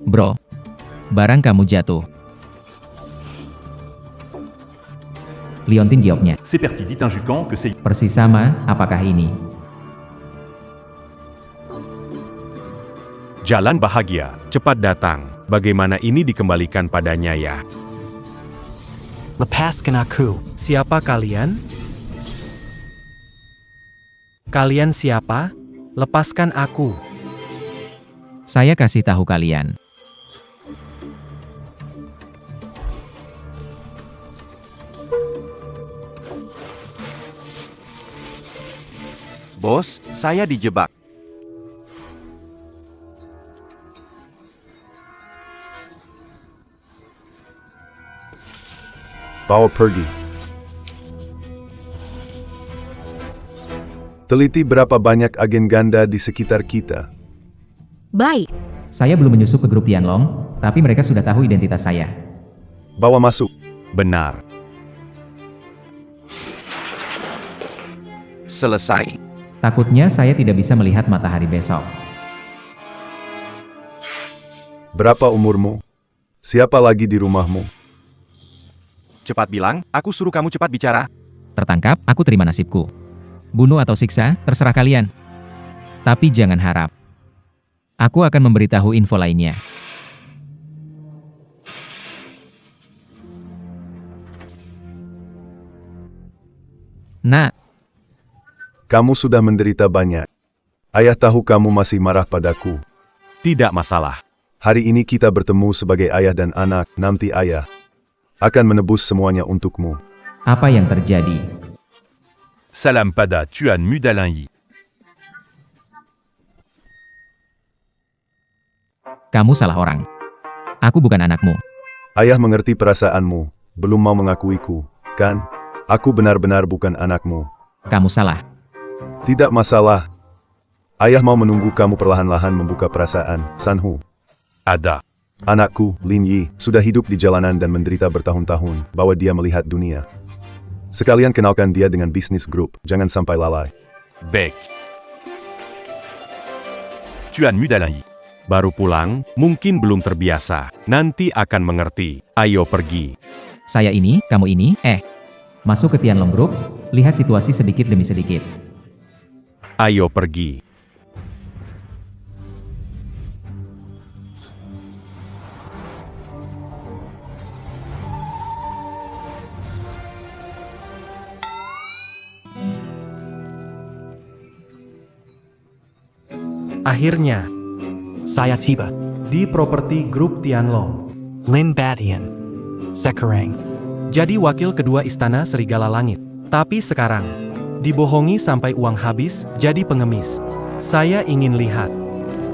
Bro, barang kamu jatuh. Liontin jawabnya. C'est Perty, dit un Jucan que c'est... Persis sama, apakah ini? Jalan bahagia, cepat datang. Bagaimana ini dikembalikan padanya ya? Lepaskan aku. Siapa kalian? Kalian siapa? Lepaskan aku. Saya kasih tahu kalian. Bos, saya dijebak. Bawa pergi. Teliti berapa banyak agen ganda di sekitar kita. Baik. Saya belum menyusup ke grup Tianlong, tapi mereka sudah tahu identitas saya. Bawa masuk. Benar. Selesai. Takutnya saya tidak bisa melihat matahari besok. Berapa umurmu? Siapa lagi di rumahmu? Cepat bilang, aku suruh kamu cepat bicara. Tertangkap, aku terima nasibku. Bunuh atau siksa, terserah kalian. Tapi jangan harap. Aku akan memberitahu info lainnya. Nah, Kamu sudah menderita banyak. Ayah tahu kamu masih marah padaku. Tidak masalah. Hari ini kita bertemu sebagai ayah dan anak, nanti ayah akan menebus semuanya untukmu. apa yang terjadi? Salam pada Tuan Muda Lin Yi. Kamu salah orang. Aku bukan anakmu. Ayah mengerti perasaanmu, belum mau mengakuiku, kan? Aku benar-benar bukan anakmu. Kamu salah. Tidak masalah. Ayah mau menunggu kamu perlahan-lahan membuka perasaan, Sanhu. Ada. Anakku, Lin Yi, sudah hidup di jalanan dan menderita bertahun-tahun, bahwa dia melihat dunia. Sekalian kenalkan dia dengan bisnis grup, jangan sampai lalai. Baik. Tuan Muda Lin Yi. Baru pulang, mungkin belum terbiasa. Nanti akan mengerti. Ayo pergi. Saya ini, kamu ini, masuk ke Tianlong Group, lihat situasi sedikit demi sedikit. Ayo pergi. Akhirnya, Saya tiba. di properti grup Tianlong. Lin Batian. Sekarang. Jadi wakil kedua Istana Serigala Langit. Tapi sekarang, dibohongi sampai uang habis, jadi pengemis. Saya ingin lihat,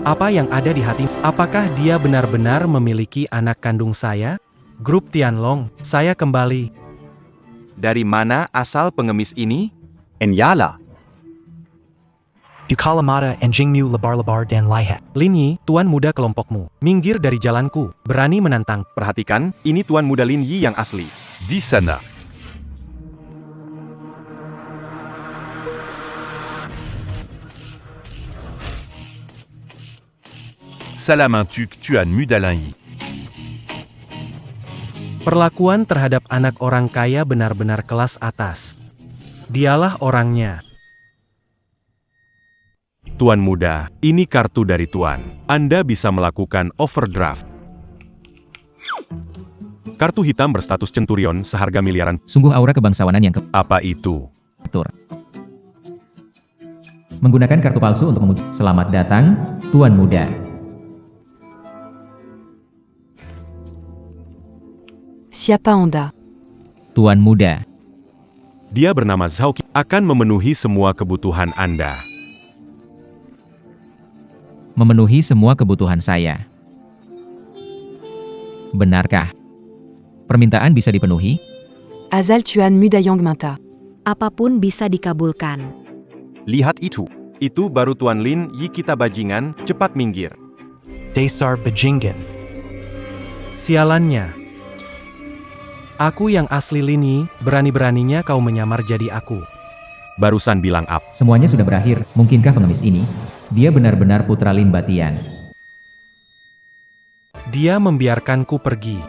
apa yang ada di hati. Apakah dia benar-benar memiliki anak kandung saya? Grup Tianlong, saya kembali. Dari mana asal pengemis ini? Enyala. Bukalamata and Jingmu lebar-lebar dan lihat. Lin Yi, tuan muda kelompokmu. Minggir dari jalanku, berani menantang. Perhatikan, ini Tuan Muda Lin Yi yang asli. Di sana. Salam untuk Tuan Muda Lin Yi. Perlakuan terhadap anak orang kaya benar-benar kelas atas. Dialah orangnya. Tuan muda, ini kartu dari Tuan. Anda bisa melakukan overdraft. Kartu hitam berstatus centurion seharga miliaran. Sungguh aura kebangsawanan yang Apa itu? ketur. Menggunakan kartu palsu untuk memuji. Selamat datang, Tuan Muda. Siapa Anda? Tuan Muda. Dia bernama Zhao Qi, akan memenuhi semua kebutuhan Anda. Memenuhi semua kebutuhan saya. Benarkah? Permintaan bisa dipenuhi? Asal Tuan Muda Yang Mata. Apapun bisa dikabulkan. Lihat itu. Itu baru Tuan Lin Yi kita bajingan, cepat minggir. Desar Bajingan. Sialannya. Aku yang asli Lin Yi, berani-beraninya kau menyamar jadi aku. Barusan bilang up. Semuanya sudah berakhir. Mungkinkah pengemis ini? Dia benar-benar putra Lin Batian. Dia membiarkanku pergi.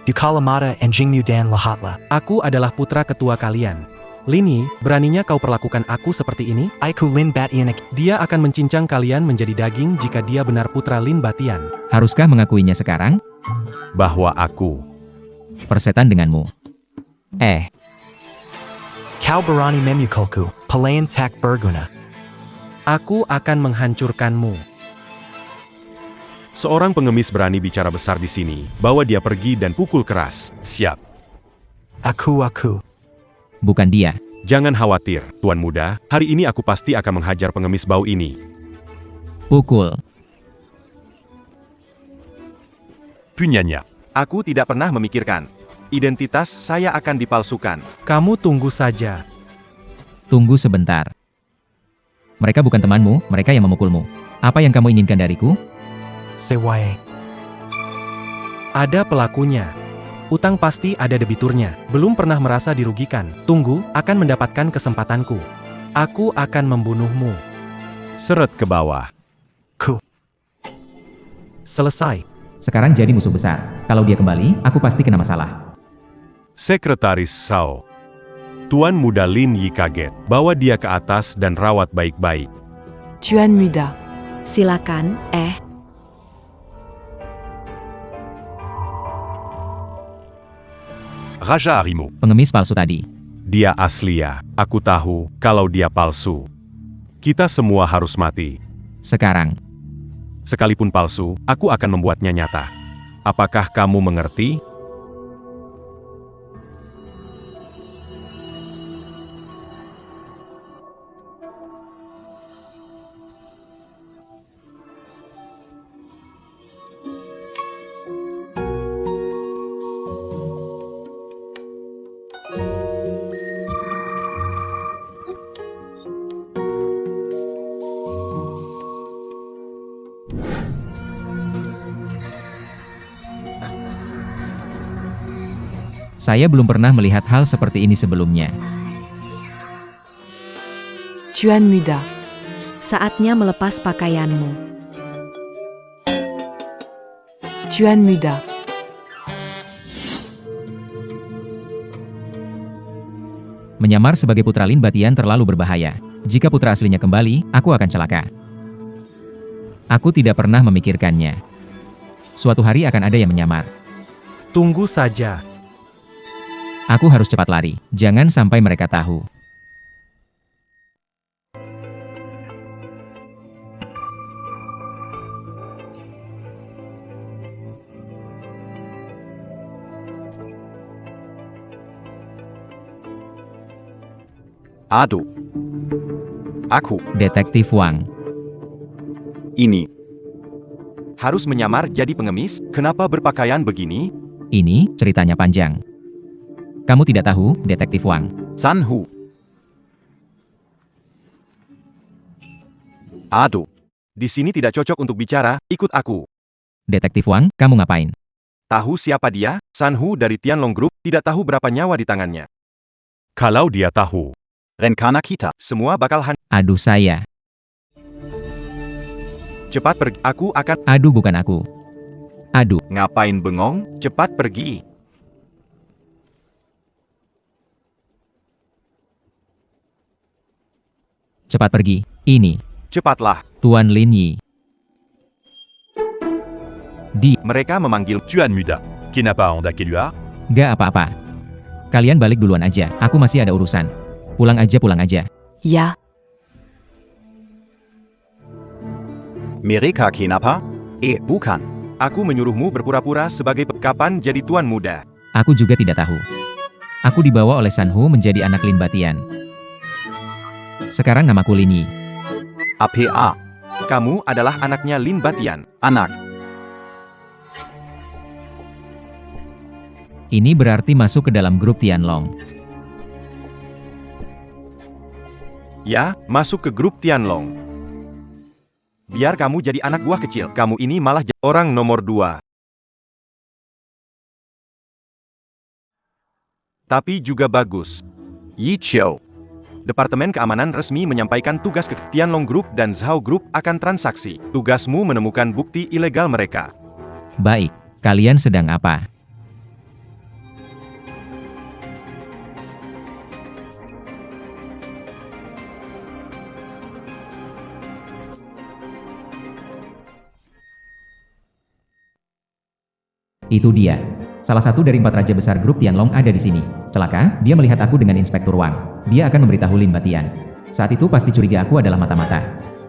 Yukalamata and Jingmu dan Lahatla. Aku adalah putra ketua kalian. Lin Yi, beraninya kau perlakukan aku seperti ini? Aiku Lin Batian. Dia akan mencincang kalian menjadi daging jika dia benar putra Lin Batian. Haruskah mengakuinya sekarang? Bahwa aku Persetan denganmu. Kau berani memukulku. Pelayan tak berguna. Aku akan menghancurkanmu. seorang pengemis berani bicara besar di sini, bawa dia pergi dan pukul keras. Siap. Aku. Bukan dia. Jangan khawatir, Tuan Muda, hari ini aku pasti akan menghajar pengemis bau ini. Pukul. Punyanya. Aku tidak pernah memikirkan. Identitas saya akan dipalsukan. Kamu tunggu saja. Tunggu sebentar. Mereka bukan temanmu, mereka yang memukulmu. Apa yang kamu inginkan dariku? Sewaye. Ada pelakunya. Utang pasti ada debiturnya. Belum pernah merasa dirugikan. Tunggu, akan mendapatkan kesempatanku. Aku akan membunuhmu. Seret ke bawah. Selesai. Sekarang jadi musuh besar. Kalau dia kembali, aku pasti kena masalah. Sekretaris Sao. Tuan Muda Lin Yi kaget. Bawa dia ke atas dan rawat baik-baik. Tuan Muda. Silakan, Raja Harimau. Pengemis palsu tadi. Dia asli ya. Aku tahu kalau dia palsu. Kita semua harus mati. Sekarang. Sekalipun palsu, aku akan membuatnya nyata. Apakah kamu mengerti? Saya belum pernah melihat hal seperti ini sebelumnya. Tuan Muda. Saatnya melepas pakaianmu. Tuan Muda. Menyamar sebagai putra Lin Batian terlalu berbahaya. Jika putra aslinya kembali, aku akan celaka. Aku tidak pernah memikirkannya. Suatu hari akan ada yang menyamar. Tunggu saja. Aku harus cepat lari. Jangan sampai mereka tahu. Aduh. Aku. Detektif Wang. Ini. Harus menyamar jadi pengemis? Kenapa berpakaian begini? Ini ceritanya panjang. Kamu tidak tahu, Detektif Wang. Sanhu. Aduh. Di sini tidak cocok untuk bicara, ikut aku. Detektif Wang, kamu ngapain? Tahu siapa dia? Sanhu dari Tianlong Group, tidak tahu berapa nyawa di tangannya. Kalau dia tahu. Rencana kita. Semua bakal Aduh saya. cepat pergi. Aku akan... Aduh bukan aku. Aduh. Ngapain bengong? Cepat pergi. Cepat pergi. Ini. Cepatlah. Tuan Lin Yi. Mereka memanggil Tuan Muda. Kenapa Anda keluar? Gak apa-apa. Kalian balik duluan aja. Aku masih ada urusan. Pulang aja. Ya. Mereka kenapa? Bukan. Aku menyuruhmu berpura-pura sebagai kapan jadi Tuan Muda. Aku juga tidak tahu. Aku dibawa oleh Sanhu menjadi anak Lin Batian. Sekarang namaku Lin Yi. APA. Kamu adalah anaknya Lin Batian. Anak. Ini berarti masuk ke dalam grup Tianlong. Ya, masuk ke grup Tianlong. Biar kamu jadi anak buah kecil. Kamu ini malah orang nomor 2. Tapi juga bagus. Yi Qiu. Departemen Keamanan resmi menyampaikan tugas ke Tianlong Group dan Zhao Group akan transaksi. Tugasmu menemukan bukti ilegal mereka. Baik. Kalian sedang apa? Itu dia. Salah satu dari 4 raja besar grup Tianlong ada di sini. Celaka, dia melihat aku dengan Inspektur Wang. Dia akan memberitahu Lin Batian. Saat itu pasti curiga aku adalah mata-mata.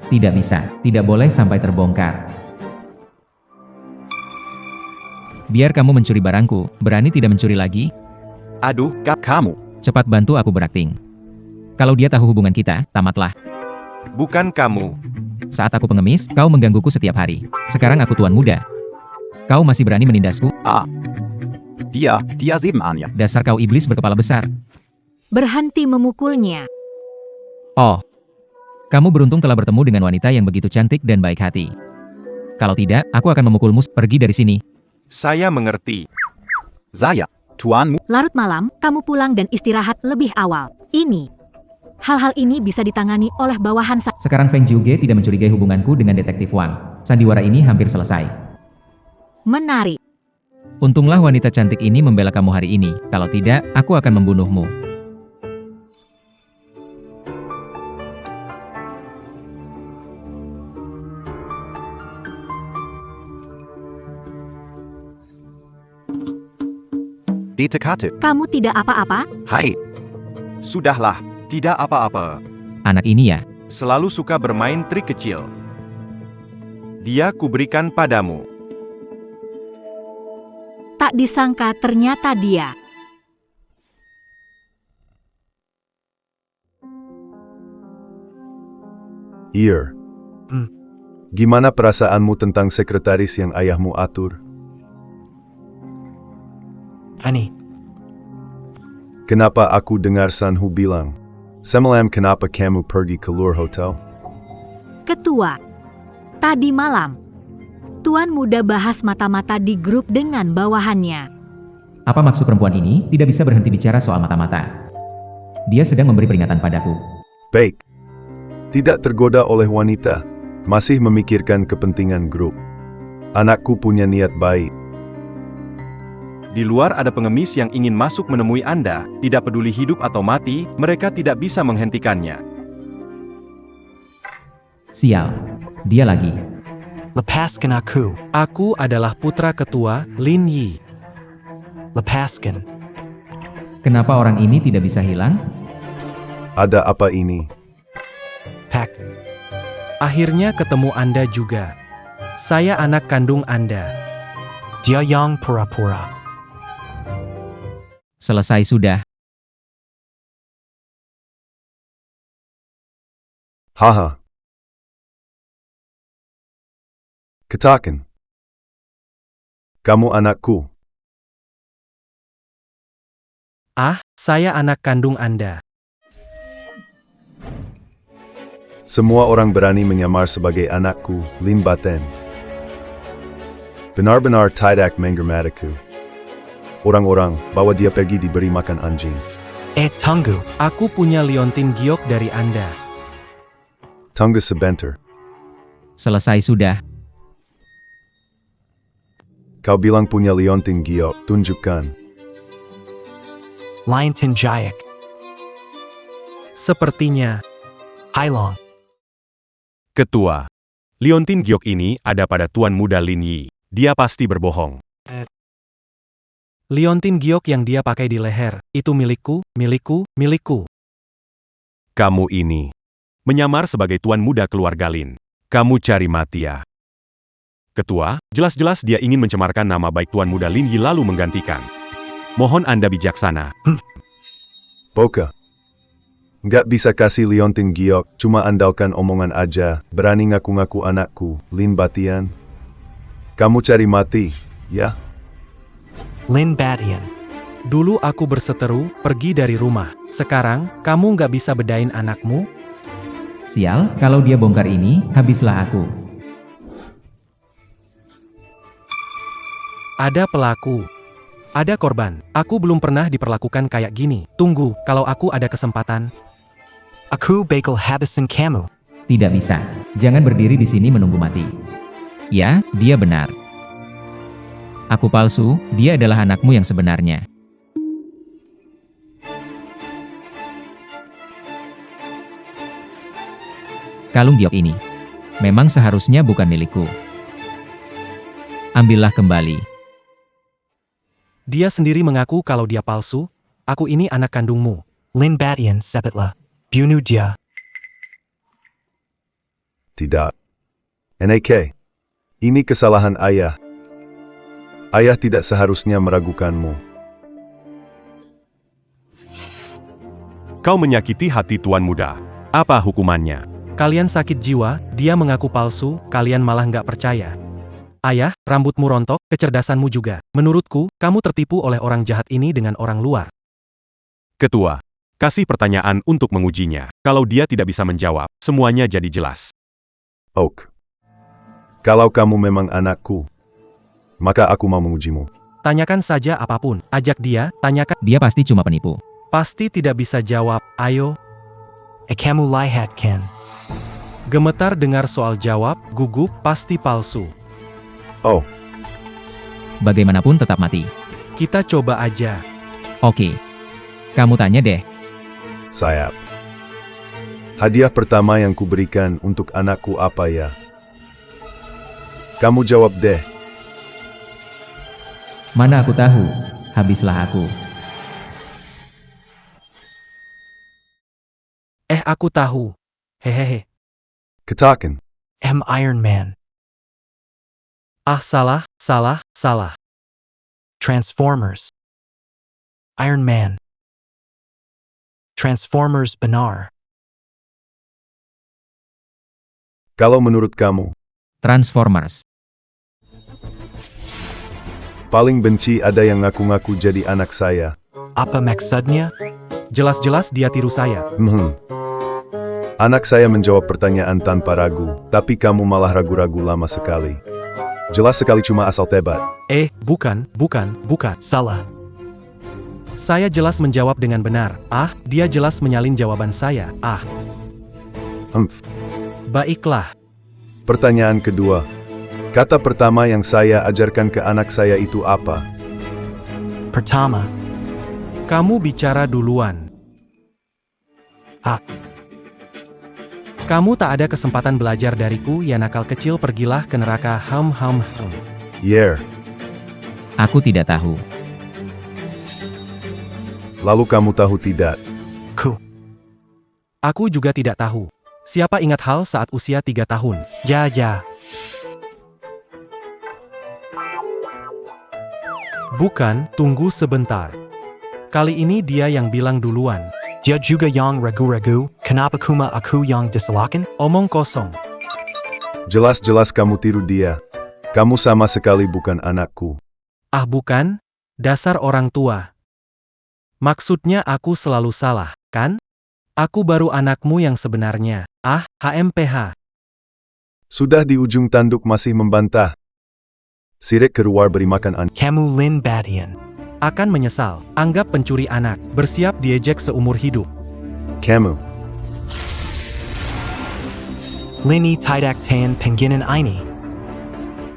Tidak bisa, tidak boleh sampai terbongkar. Biar kamu mencuri barangku, berani tidak mencuri lagi? Aduh, kamu. Cepat bantu aku berakting. Kalau dia tahu hubungan kita, tamatlah. Bukan kamu. Saat aku pengemis, kau menggangguku setiap hari. Sekarang aku tuan muda. Kau masih berani menindasku? Dia sebenarnya. Dasar kau iblis berkepala besar. Berhenti memukulnya. Oh. Kamu beruntung telah bertemu dengan wanita yang begitu cantik dan baik hati. Kalau tidak, aku akan memukulmu. Pergi dari sini. Saya mengerti. Saya, tuanmu. Larut malam, kamu pulang dan istirahat lebih awal. Hal-hal ini bisa ditangani oleh bawahan saya. Sekarang Feng Jiuge tidak mencurigai hubunganku dengan detektif Wang. Sandiwara ini hampir selesai. Menarik. Untunglah wanita cantik ini membela kamu hari ini. Kalau tidak, aku akan membunuhmu. Detektif. Kamu tidak apa-apa? Hai. Sudahlah, tidak apa-apa. Anak ini ya. Selalu suka bermain trik kecil. Dia kuberikan padamu. Tak disangka ternyata dia. Ear. Gimana perasaanmu tentang sekretaris yang ayahmu atur? Ani, Kenapa aku dengar Sanhu bilang, semalam kenapa kamu pergi keluar hotel? Ketua. Tadi malam, Tuan Muda bahas mata-mata di grup dengan bawahannya. Apa maksud perempuan ini tidak bisa berhenti bicara soal mata-mata? Dia sedang memberi peringatan padaku. Baik. Tidak tergoda oleh wanita. Masih memikirkan kepentingan grup. Anakku punya niat baik. Di luar ada pengemis yang ingin masuk menemui Anda. Tidak peduli hidup atau mati, mereka tidak bisa menghentikannya. Sial. Dia lagi. Lepaskan aku. Aku adalah putra ketua, Lin Yi. Lepaskan. Kenapa orang ini tidak bisa hilang? Ada apa ini? Pak. Akhirnya ketemu Anda juga. Saya anak kandung Anda. Dia yang pura-pura. Selesai sudah. Haha. Katakan. Kamu anakku. Saya anak kandung Anda. Semua orang berani menyamar sebagai anakku, Lin Batian. Benar-benar tidak menghormatiku. Orang-orang, bawa dia pergi diberi makan anjing. Tunggu. Aku punya liontin giok dari Anda. Tunggu sebentar. Selesai sudah. Kau bilang punya liontin giok, tunjukkan. Liontin Jayak. Sepertinya. Hailong. Ketua. Liontin giok ini ada pada Tuan Muda Lin Yi. Dia pasti berbohong. Liontin giok yang dia pakai di leher, itu milikku, milikku, milikku. Kamu ini menyamar sebagai Tuan Muda keluarga Lin. Kamu cari mati ya. Ketua, jelas-jelas dia ingin mencemarkan nama baik Tuan Muda Lin Yi lalu menggantikan. Mohon Anda bijaksana. Boka. Nggak bisa kasih liontin giok, cuma andalkan omongan aja, berani ngaku-ngaku anakku, Lin Batian. Kamu cari mati, ya? Lin Batian. Dulu aku berseteru, pergi dari rumah. Sekarang, kamu nggak bisa bedain anakmu? Sial, kalau dia bongkar ini, habislah aku. Ada pelaku. Ada korban. Aku belum pernah diperlakukan kayak gini. Tunggu, kalau aku ada kesempatan. Aku bakal habisin kamu. Tidak bisa. Jangan berdiri di sini menunggu mati. Ya, dia benar. Aku palsu, dia adalah anakmu yang sebenarnya. Kalung giok ini memang seharusnya bukan milikku. Ambillah kembali. Dia sendiri mengaku kalau dia palsu. Aku ini anak kandungmu. Lin Batian sepetlah. Bunuh dia. Tidak. NAK. Ini kesalahan ayah. Ayah tidak seharusnya meragukanmu. Kau menyakiti hati tuan muda. Apa hukumannya? Kalian sakit jiwa, dia mengaku palsu, kalian malah nggak percaya. Ayah, rambutmu rontok, kecerdasanmu juga. Menurutku, kamu tertipu oleh orang jahat ini dengan orang luar. Ketua, kasih pertanyaan untuk mengujinya. Kalau dia tidak bisa menjawab, semuanya jadi jelas. Oak. Kalau kamu memang anakku, maka aku mau mengujimu. Tanyakan saja apapun, ajak dia, tanyakan. Dia pasti cuma penipu. Pasti tidak bisa jawab, ayo. Kamu lihat kan? Gemetar dengar soal jawab, gugup, pasti palsu. Oh, Bagaimanapun tetap mati. Kita coba aja. Oke. Kamu tanya deh. sayap. Hadiah pertama yang kuberikan untuk anakku apa ya? Kamu jawab deh. Mana aku tahu. Habislah aku. Aku tahu. Hehehe. Katakan. Iron Man. Salah. Transformers. Iron Man. Transformers benar. Kalau menurut kamu, Transformers. paling benci ada yang ngaku-ngaku jadi anak saya. Apa maksudnya? Jelas-jelas dia tiru saya. Anak saya menjawab pertanyaan tanpa ragu, tapi kamu malah ragu-ragu lama sekali. Jelas sekali cuma asal tebat. Bukan. Salah. Saya jelas menjawab dengan benar. Dia jelas menyalin jawaban saya. Baiklah. Pertanyaan kedua. Kata pertama yang saya ajarkan ke anak saya itu apa? Pertama. Kamu bicara duluan. Kamu tak ada kesempatan belajar dariku, ya nakal kecil, pergilah ke neraka. Yeah. Aku tidak tahu. Lalu kamu tahu tidak? Aku juga tidak tahu. Siapa ingat hal saat usia 3 tahun? Ya. Bukan, tunggu sebentar. Kali ini dia yang bilang duluan. Dia juga yang ragu-ragu, kenapa kuma aku yang disalahkan? Omong kosong. Jelas-jelas kamu tiru dia. Kamu sama sekali bukan anakku. Bukan? Dasar orang tua. Maksudnya aku selalu salah, kan? Aku baru anakmu yang sebenarnya. HMPH. Sudah di ujung tanduk masih membantah. Sirik keluar beri makan Kamu Lin Batian. Akan menyesal. Anggap pencuri anak. Bersiap diejek seumur hidup. Kamu. Lini tidak tan penginan ini.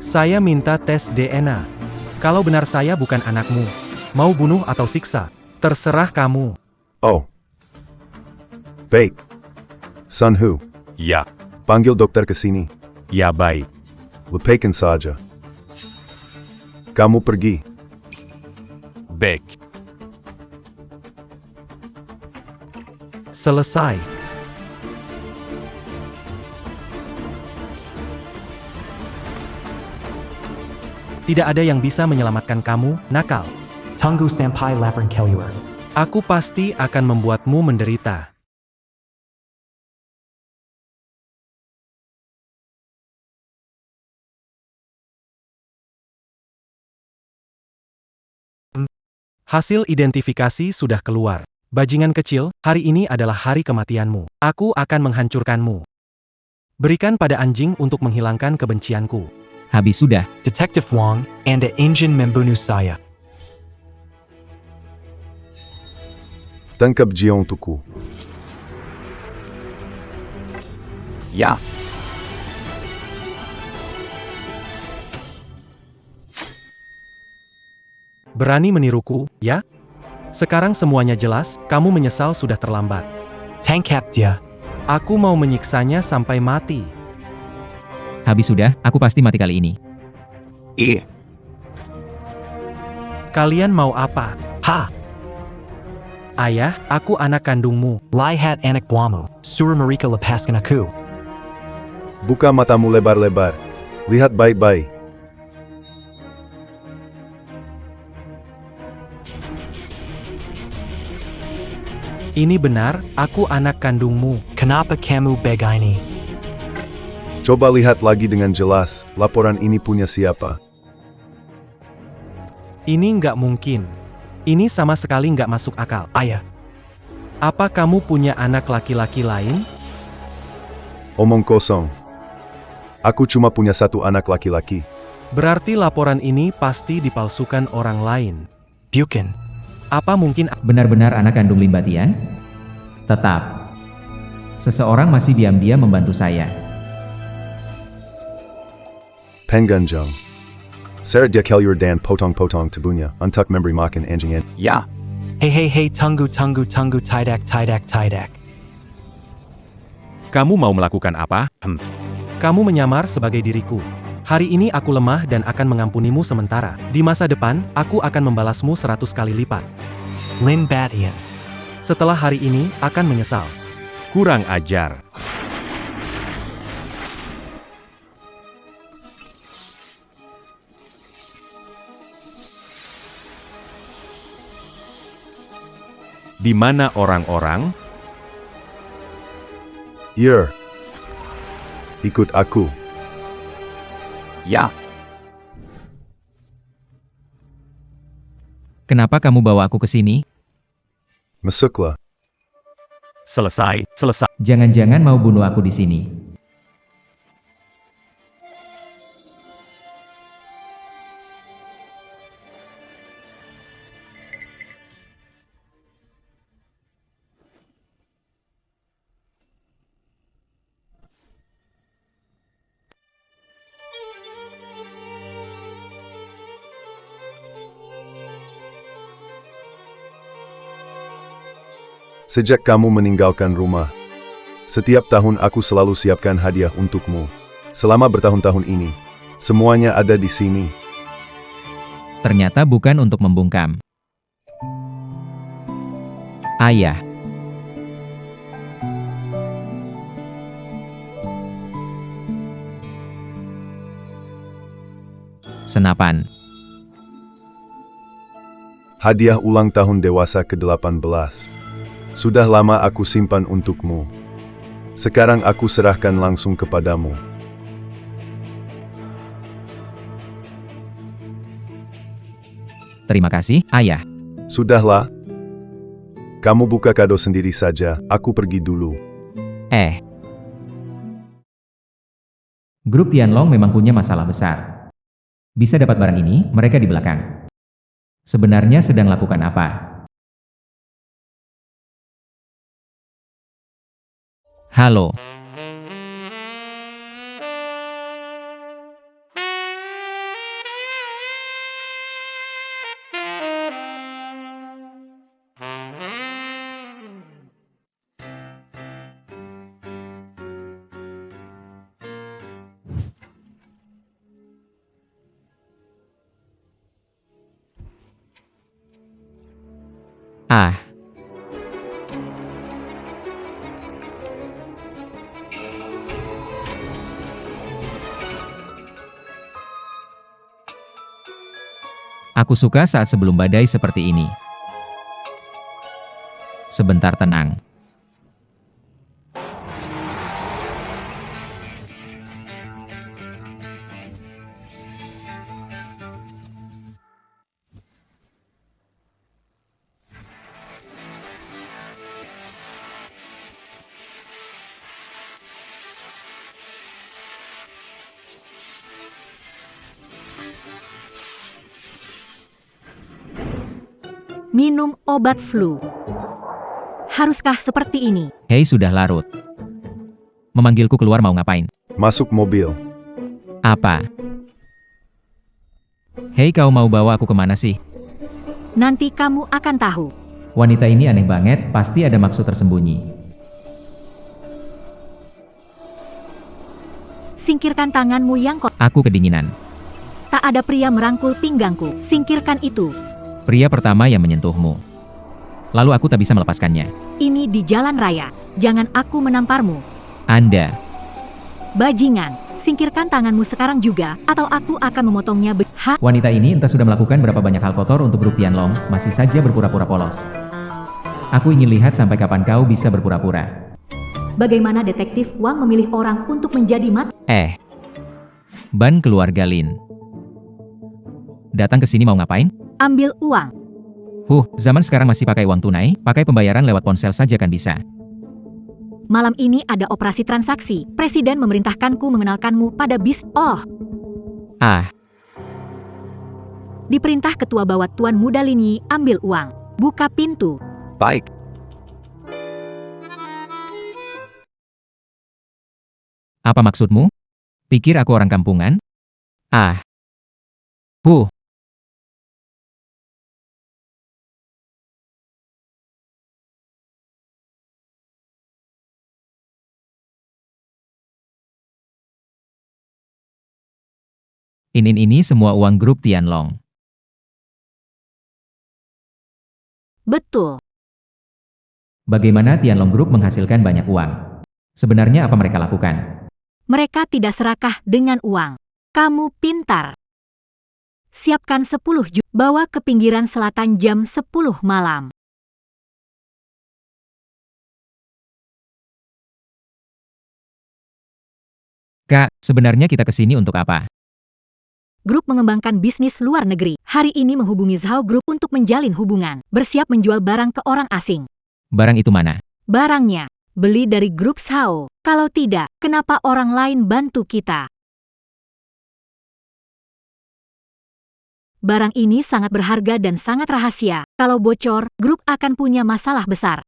Saya minta tes DNA. Kalau benar saya bukan anakmu, mau bunuh atau siksa, terserah kamu. Oh. Baik. Sun Hu, Ya, panggil dokter ke sini. ya baik. Lepaskan saja. Kamu pergi. Baik. Selesai. Tidak ada yang bisa menyelamatkan kamu, nakal. Tunggu sampai lapar keluar. Aku pasti akan membuatmu menderita. Hasil identifikasi sudah keluar. Bajingan kecil, hari ini adalah hari kematianmu. Aku akan menghancurkanmu. Berikan pada anjing untuk menghilangkan kebencianku. Habis sudah. Detektif Wong, Anda ingin membunuh saya. Tangkap Jiong Tuku. Ja. Berani meniruku, ya? Sekarang semuanya jelas, kamu menyesal sudah terlambat. Tangkap dia. Aku mau menyiksanya sampai mati. Habis sudah, aku pasti mati kali ini. Iya. Kalian mau apa? Ha! Ayah, aku anak kandungmu. Lihat anak buahmu. Suruh mereka lepaskan aku. Buka matamu lebar-lebar. Lihat baik-baik. Ini benar, aku anak kandungmu. Kenapa kamu begini? Coba lihat lagi dengan jelas, laporan ini punya siapa? Ini nggak mungkin. Ini sama sekali nggak masuk akal. Ayah. Apa kamu punya anak laki-laki lain? Omong kosong. Aku cuma punya satu anak laki-laki. Berarti laporan ini pasti dipalsukan orang lain. Bukan. Apa mungkin Benar-benar anak kandung Lin Batian? Tetap. Seseorang masih diam-diam membantu saya. Pengganjang. Seret dia kelur dan potong-potong tubuhnya, untuk memberi makan anjing. Ya. Hei, tunggu, tidak. Kamu mau melakukan apa? kamu menyamar sebagai diriku? Hari ini aku lemah dan akan mengampunimu sementara. Di masa depan, aku akan membalasmu 100 kali lipat. Lin Batian. Setelah hari ini, akan menyesal. Kurang ajar. Di mana orang-orang? Yer. Ikut aku. Ya. Kenapa kamu bawa aku ke sini? Masuklah. Selesai. Jangan-jangan mau bunuh aku di sini. Sejak kamu meninggalkan rumah, setiap tahun aku selalu siapkan hadiah untukmu. Selama bertahun-tahun ini, semuanya ada di sini. Ternyata bukan untuk membungkam. Ayah. Senapan. Hadiah ulang tahun dewasa ke-18. Sudah lama aku simpan untukmu. Sekarang aku serahkan langsung kepadamu. Terima kasih, Ayah. Sudahlah. Kamu buka kado sendiri saja, aku pergi dulu. Grup Tianlong memang punya masalah besar. Bisa dapat barang ini, mereka di belakang. Sebenarnya sedang lakukan apa? Halo. Aku suka saat sebelum badai seperti ini. Sebentar tenang. Minum obat flu. Haruskah seperti ini? Hei, sudah larut. Memanggilku keluar mau ngapain? Masuk mobil. Apa? Hei, kau mau bawa aku kemana sih? Nanti kamu akan tahu. Wanita ini aneh banget, pasti ada maksud tersembunyi. Singkirkan tanganmu yang kotor. Aku kedinginan. Tak ada pria merangkul pinggangku. Singkirkan itu. Pria pertama yang menyentuhmu. Lalu aku tak bisa melepaskannya. Ini di jalan raya. Jangan aku menamparmu. Anda. Bajingan. Singkirkan tanganmu sekarang juga, atau aku akan memotongnya. Wanita ini entah sudah melakukan berapa banyak hal kotor untuk grup Tianlong, masih saja berpura-pura polos. Aku ingin lihat sampai kapan kau bisa berpura-pura. Bagaimana detektif Wang memilih orang untuk menjadi Ban keluarga Lin. Datang ke sini mau ngapain? ambil uang. Zaman sekarang masih pakai uang tunai, pakai pembayaran lewat ponsel saja kan bisa. Malam ini ada operasi transaksi. Presiden memerintahkanku mengenalkanmu pada bis. Diperintah ketua bawa Tuan Muda Linyi, ambil uang. Buka pintu. Baik. Apa maksudmu? Pikir aku orang kampungan? Ini semua uang grup Tianlong. Betul. Bagaimana Tianlong Group menghasilkan banyak uang? Sebenarnya apa mereka lakukan? Mereka tidak serakah dengan uang. Kamu pintar. Siapkan 10 juta. Bawa ke pinggiran selatan jam 10 malam. Kak, sebenarnya kita kesini untuk apa? Grup mengembangkan bisnis luar negeri. Hari ini menghubungi Zhao Group untuk menjalin hubungan. Bersiap menjual barang ke orang asing. Barang itu mana? Barangnya. Beli dari grup Zhao. Kalau tidak, kenapa orang lain bantu kita? Barang ini sangat berharga dan sangat rahasia. Kalau bocor, grup akan punya masalah besar.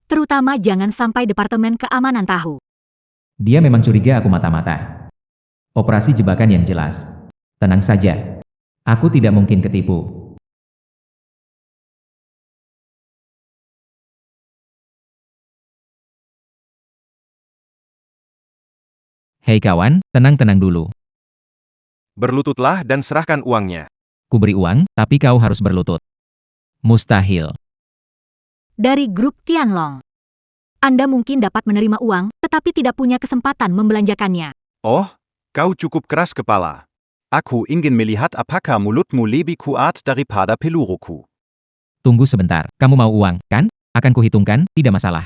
Terutama jangan sampai Departemen Keamanan tahu. Dia memang curiga aku mata-mata. Operasi jebakan yang jelas. Tenang saja. Aku tidak mungkin ketipu. Hei kawan, tenang-tenang dulu. Berlututlah dan serahkan uangnya. Ku beri uang, tapi kau harus berlutut. Mustahil. Dari grup Tianlong. Anda mungkin dapat menerima uang, tetapi tidak punya kesempatan membelanjakannya. Oh, kau cukup keras kepala. Aku ingin melihat apakah mulutmu lebih kuat daripada peluruku. Tunggu sebentar, kamu mau uang, kan? Akan kuhitungkan, tidak masalah.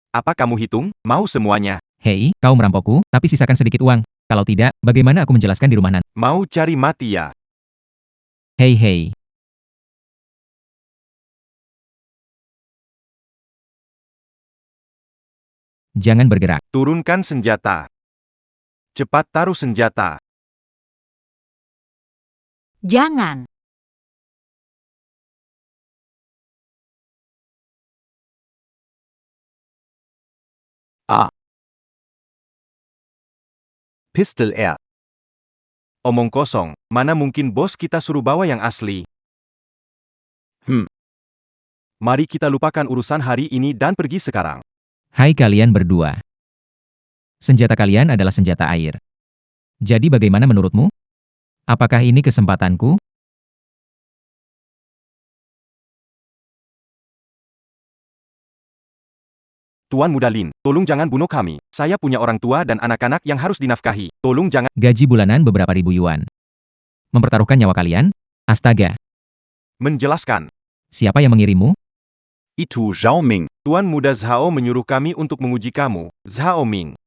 Apa kamu hitung? Mau semuanya? Hei, kau merampokku, tapi sisakan sedikit uang. Kalau tidak, bagaimana aku menjelaskan di rumah nanti? Mau cari mati ya? Hei. Jangan bergerak. Turunkan senjata. Cepat taruh senjata. Jangan. Pistol R. Omong kosong, mana mungkin bos kita suruh bawa yang asli? Mari kita lupakan urusan hari ini dan pergi sekarang. Hai kalian berdua. Senjata kalian adalah senjata air. Jadi bagaimana menurutmu? Apakah ini kesempatanku? Tuan Muda Lin, tolong jangan bunuh kami. Saya punya orang tua dan anak-anak yang harus dinafkahi. Tolong jangan... Gaji bulanan beberapa ribu yuan. Mempertaruhkan nyawa kalian? Astaga. Menjelaskan. Siapa yang mengirimmu? Itu Zhao Ming. Tuan Muda Zhao menyuruh kami untuk menguji kamu, Zhao Ming.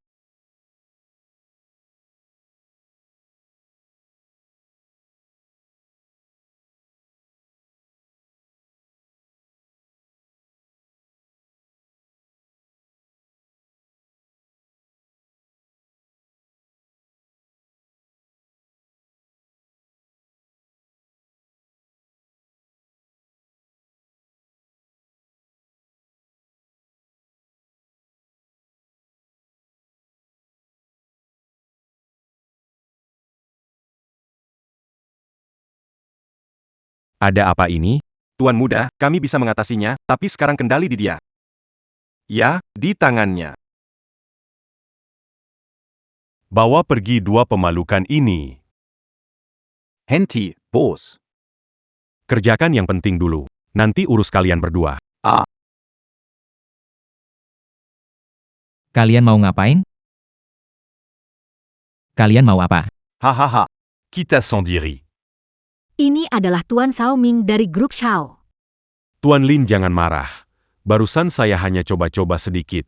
Ada apa ini? Tuan Muda, kami bisa mengatasinya, tapi sekarang kendali di dia. Ya, di tangannya. Bawa pergi dua pemalukan ini. Henti, Bos. Kerjakan yang penting dulu. Nanti urus kalian berdua. Kalian mau ngapain? Kalian mau apa? Hahaha. Quitte à s'en dire. Ini adalah Tuan Shao Ming dari grup Shao. Tuan Lin jangan marah. Barusan saya hanya coba-coba sedikit.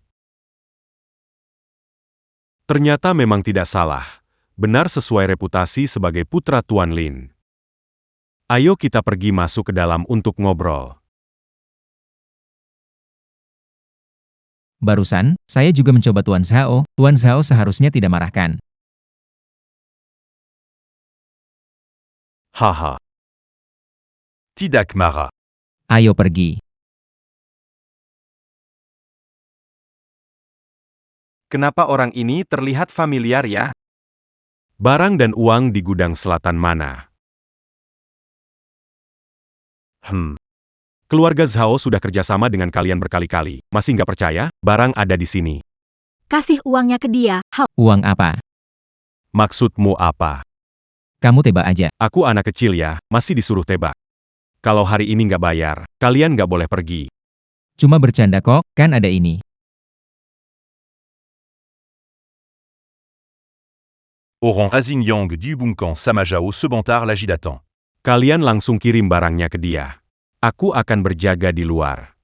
Ternyata memang tidak salah. Benar sesuai reputasi sebagai putra Tuan Lin. Ayo kita pergi masuk ke dalam untuk ngobrol. Barusan, saya juga mencoba Tuan Zhao. Tuan Zhao seharusnya tidak marahkan. Haha. Tidak marah. Ayo pergi. Kenapa orang ini terlihat familiar ya? Barang dan uang di gudang selatan mana? Keluarga Zhao sudah kerjasama dengan kalian berkali-kali. Masih nggak percaya? Barang ada di sini. Kasih uangnya ke dia, Hao. Uang apa? Maksudmu apa? Kamu tebak aja. Aku anak kecil ya, masih disuruh tebak. Kalau hari ini nggak bayar, kalian nggak boleh pergi. Cuma bercanda kok, kan ada ini. Au rang Razingyang du Bungkan Samajao Sebentar l'Agidatant. Kalian langsung kirim barangnya ke dia. Aku akan berjaga di luar.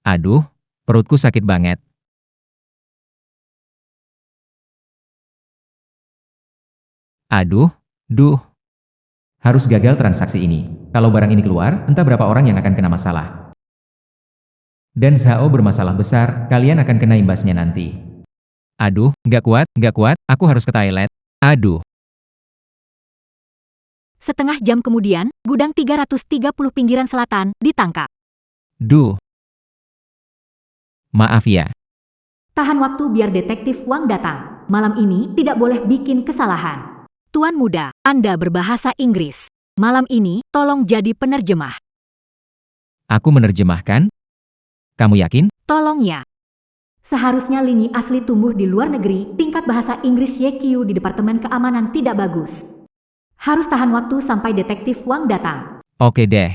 Aduh, perutku sakit banget. Aduh, harus gagal transaksi ini. Kalau barang ini keluar, entah berapa orang yang akan kena masalah. Dan Zhao bermasalah besar, kalian akan kena imbasnya nanti. Aduh, nggak kuat, aku harus ke toilet. Aduh. Setengah jam kemudian, gudang 330 pinggiran selatan ditangkap. Maaf ya. Tahan waktu biar detektif Wang datang. Malam ini tidak boleh bikin kesalahan. Tuan Muda, Anda berbahasa Inggris. Malam ini, tolong jadi penerjemah. Aku menerjemahkan? Kamu yakin? Tolong ya. Seharusnya Lini asli tumbuh di luar negeri, tingkat bahasa Inggris YQ di Departemen Keamanan tidak bagus. Harus tahan waktu sampai detektif Wang datang. Oke deh.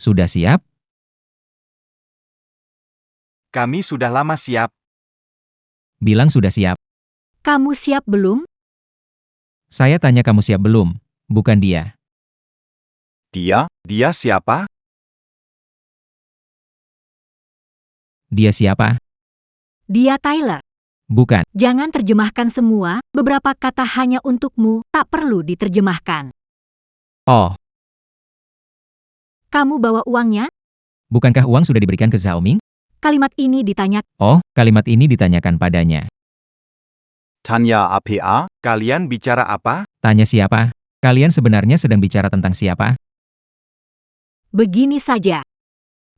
Sudah siap? Kami sudah lama siap. Bilang sudah siap. Kamu siap belum? Saya tanya kamu siap belum, bukan dia. Dia siapa? Dia siapa? Dia Tyler. Bukan. Jangan terjemahkan semua, beberapa kata hanya untukmu, tak perlu diterjemahkan. Oh, Kamu bawa uangnya? bukankah uang sudah diberikan ke Zhao Ming? Kalimat ini ditanya. Oh, kalimat ini ditanyakan padanya. Tanya APA. Kalian bicara apa? Tanya siapa? Kalian sebenarnya sedang bicara tentang siapa? Begini saja.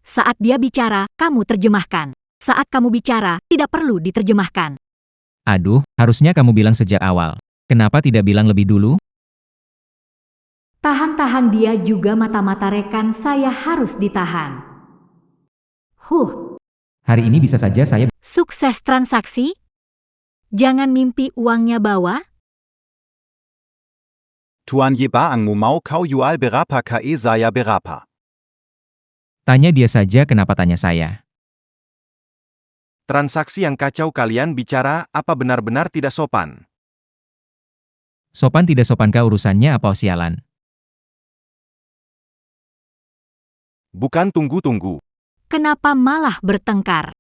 Saat dia bicara, kamu terjemahkan. Saat kamu bicara, tidak perlu diterjemahkan. Aduh, harusnya kamu bilang sejak awal. Kenapa tidak bilang lebih dulu? Tahan-tahan dia juga mata-mata rekan saya harus ditahan. Hari ini bisa saja saya... Sukses transaksi? Jangan mimpi uangnya bawa. Tuan Yeba Angmu mau kau jual berapa ke saya berapa? Tanya dia saja kenapa tanya saya. Transaksi yang kacau kalian bicara apa benar-benar tidak sopan? Sopan tidak sopankah urusannya apa sialan? Bukan tunggu-tunggu. Kenapa malah bertengkar?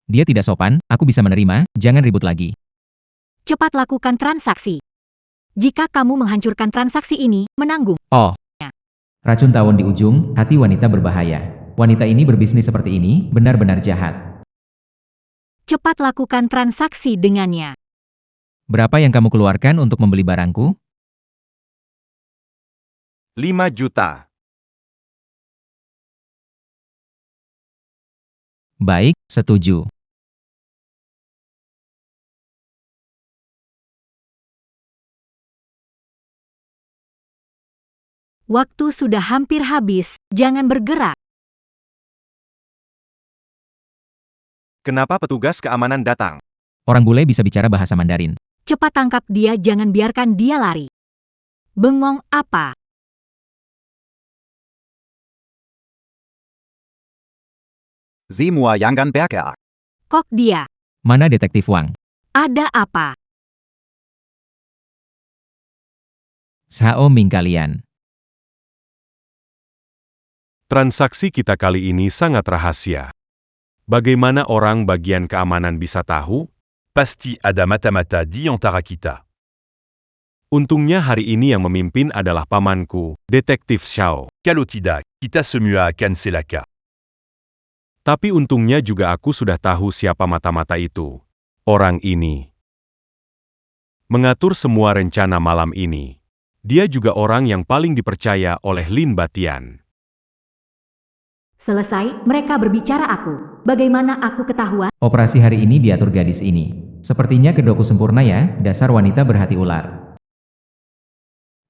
Dia tidak sopan, aku bisa menerima, jangan ribut lagi. Cepat lakukan transaksi. Jika kamu menghancurkan transaksi ini, menanggung. Oh. Racun tawon di ujung, hati wanita berbahaya. Wanita ini berbisnis seperti ini, benar-benar jahat. Cepat lakukan transaksi dengannya. Berapa yang kamu keluarkan untuk membeli barangku? 5 juta. Baik, setuju. Waktu sudah hampir habis, jangan bergerak. Kenapa petugas keamanan datang? Orang bule bisa bicara bahasa Mandarin. Cepat tangkap dia, jangan biarkan dia lari. Bengong apa? Semua Yangan Berger. Kok dia? Mana detektif Wang? Ada apa? Sao Ming kalian. Transaksi kita kali ini sangat rahasia. Bagaimana orang bagian keamanan bisa tahu? Pasti ada mata-mata di antara kita. Untungnya hari ini yang memimpin adalah pamanku, Detektif Xiao. Kalau tidak, kita semua akan celaka. Tapi untungnya juga aku sudah tahu siapa mata-mata itu. Orang ini mengatur semua rencana malam ini. Dia juga orang yang paling dipercaya oleh Lin Batian. Selesai, mereka berbicara aku. Bagaimana aku ketahuan? Operasi hari ini diatur gadis ini. Sepertinya kedoku sempurna ya, dasar wanita berhati ular.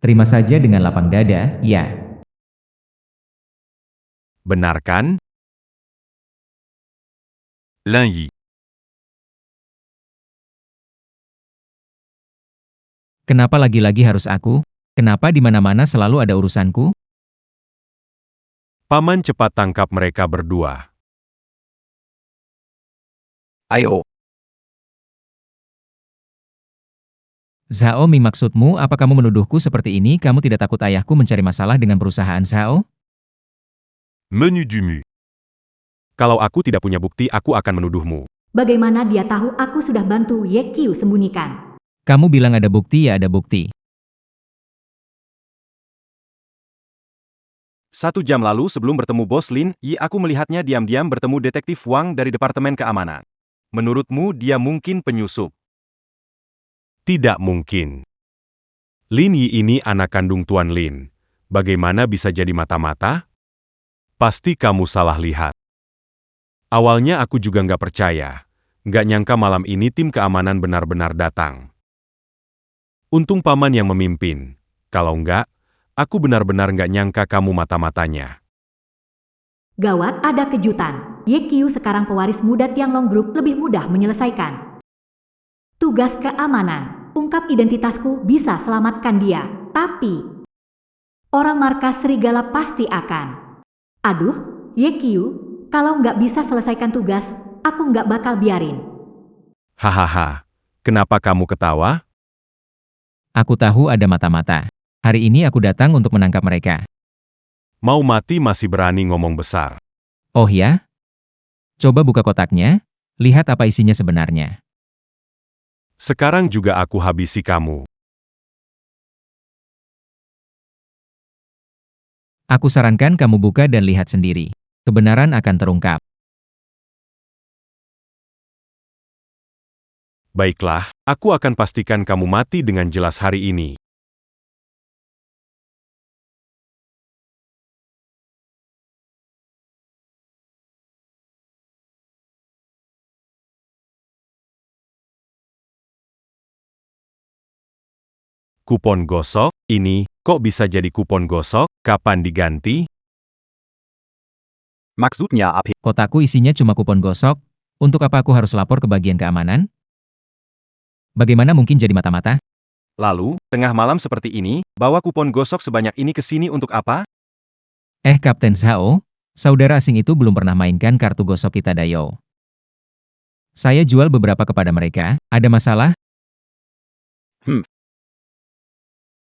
Terima saja dengan lapang dada, ya. Benar kan? Lin Yi. Kenapa lagi-lagi harus aku? Kenapa di mana-mana selalu ada urusanku? Paman cepat tangkap mereka berdua. Ayo. Zhao Ming, maksudmu apa kamu menuduhku seperti ini? Kamu tidak takut ayahku mencari masalah dengan perusahaan Zhao? Menu du mu. Kalau aku tidak punya bukti, aku akan menuduhmu. Bagaimana dia tahu aku sudah bantu Ye Qiu sembunyikan? Kamu bilang ada bukti ya ada bukti. 1 jam lalu sebelum bertemu Bos Lin Yi, aku melihatnya diam-diam bertemu Detektif Wang dari Departemen Keamanan. Menurutmu dia mungkin penyusup? Tidak mungkin. Lin Yi ini anak kandung Tuan Lin. Bagaimana bisa jadi mata-mata? Pasti kamu salah lihat. Awalnya aku juga nggak percaya. Nggak nyangka malam ini tim keamanan benar-benar datang. Untung paman yang memimpin. Kalau nggak, aku benar-benar nggak nyangka kamu mata-matanya. Gawat, ada kejutan. Ye Qiu sekarang pewaris muda Tianglong Group, lebih mudah menyelesaikan tugas keamanan. Ungkap identitasku, bisa selamatkan dia. Tapi orang markas serigala pasti akan. Aduh, Ye Qiu, kalau nggak bisa selesaikan tugas, aku nggak bakal biarin. Hahaha, kenapa kamu ketawa? Aku tahu ada mata-mata. Hari ini aku datang untuk menangkap mereka. Mau mati masih berani ngomong besar. Oh ya? Coba buka kotaknya, lihat apa isinya sebenarnya. Sekarang juga aku habisi kamu. Aku sarankan kamu buka dan lihat sendiri. Kebenaran akan terungkap. Baiklah, aku akan pastikan kamu mati dengan jelas hari ini. Kupon gosok, ini, kok bisa jadi kupon gosok? Kapan diganti? Maksudnya apa? Kotakku isinya cuma kupon gosok. Untuk apa aku harus lapor ke bagian keamanan? Bagaimana mungkin jadi mata-mata? Lalu, tengah malam seperti ini, bawa kupon gosok sebanyak ini ke sini untuk apa? Kapten Zhao, saudara asing itu belum pernah mainkan kartu gosok kita Dayo. Saya jual beberapa kepada mereka, ada masalah?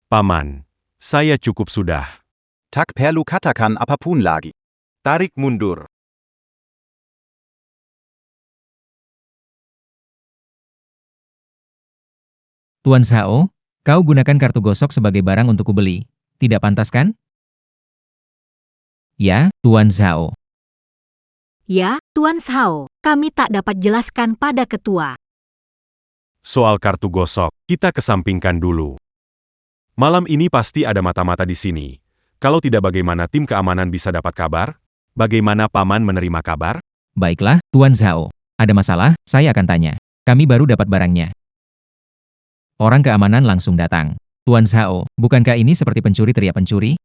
Paman, saya cukup sudah. Tak perlu katakan apapun lagi. Tarik mundur. Tuan Zhao, kau gunakan kartu gosok sebagai barang untuk kubeli. Tidak pantas kan? Ya, Tuan Zhao. Ya, Tuan Zhao. kami tak dapat jelaskan pada ketua. Soal kartu gosok, kita kesampingkan dulu. Malam ini pasti ada mata-mata di sini. Kalau tidak, bagaimana tim keamanan bisa dapat kabar? Bagaimana paman menerima kabar? Baiklah, Tuan Zhao. Ada masalah, saya akan tanya. Kami baru dapat barangnya. Orang keamanan langsung datang. Tuan Zhao, bukankah ini seperti pencuri teriak pencuri?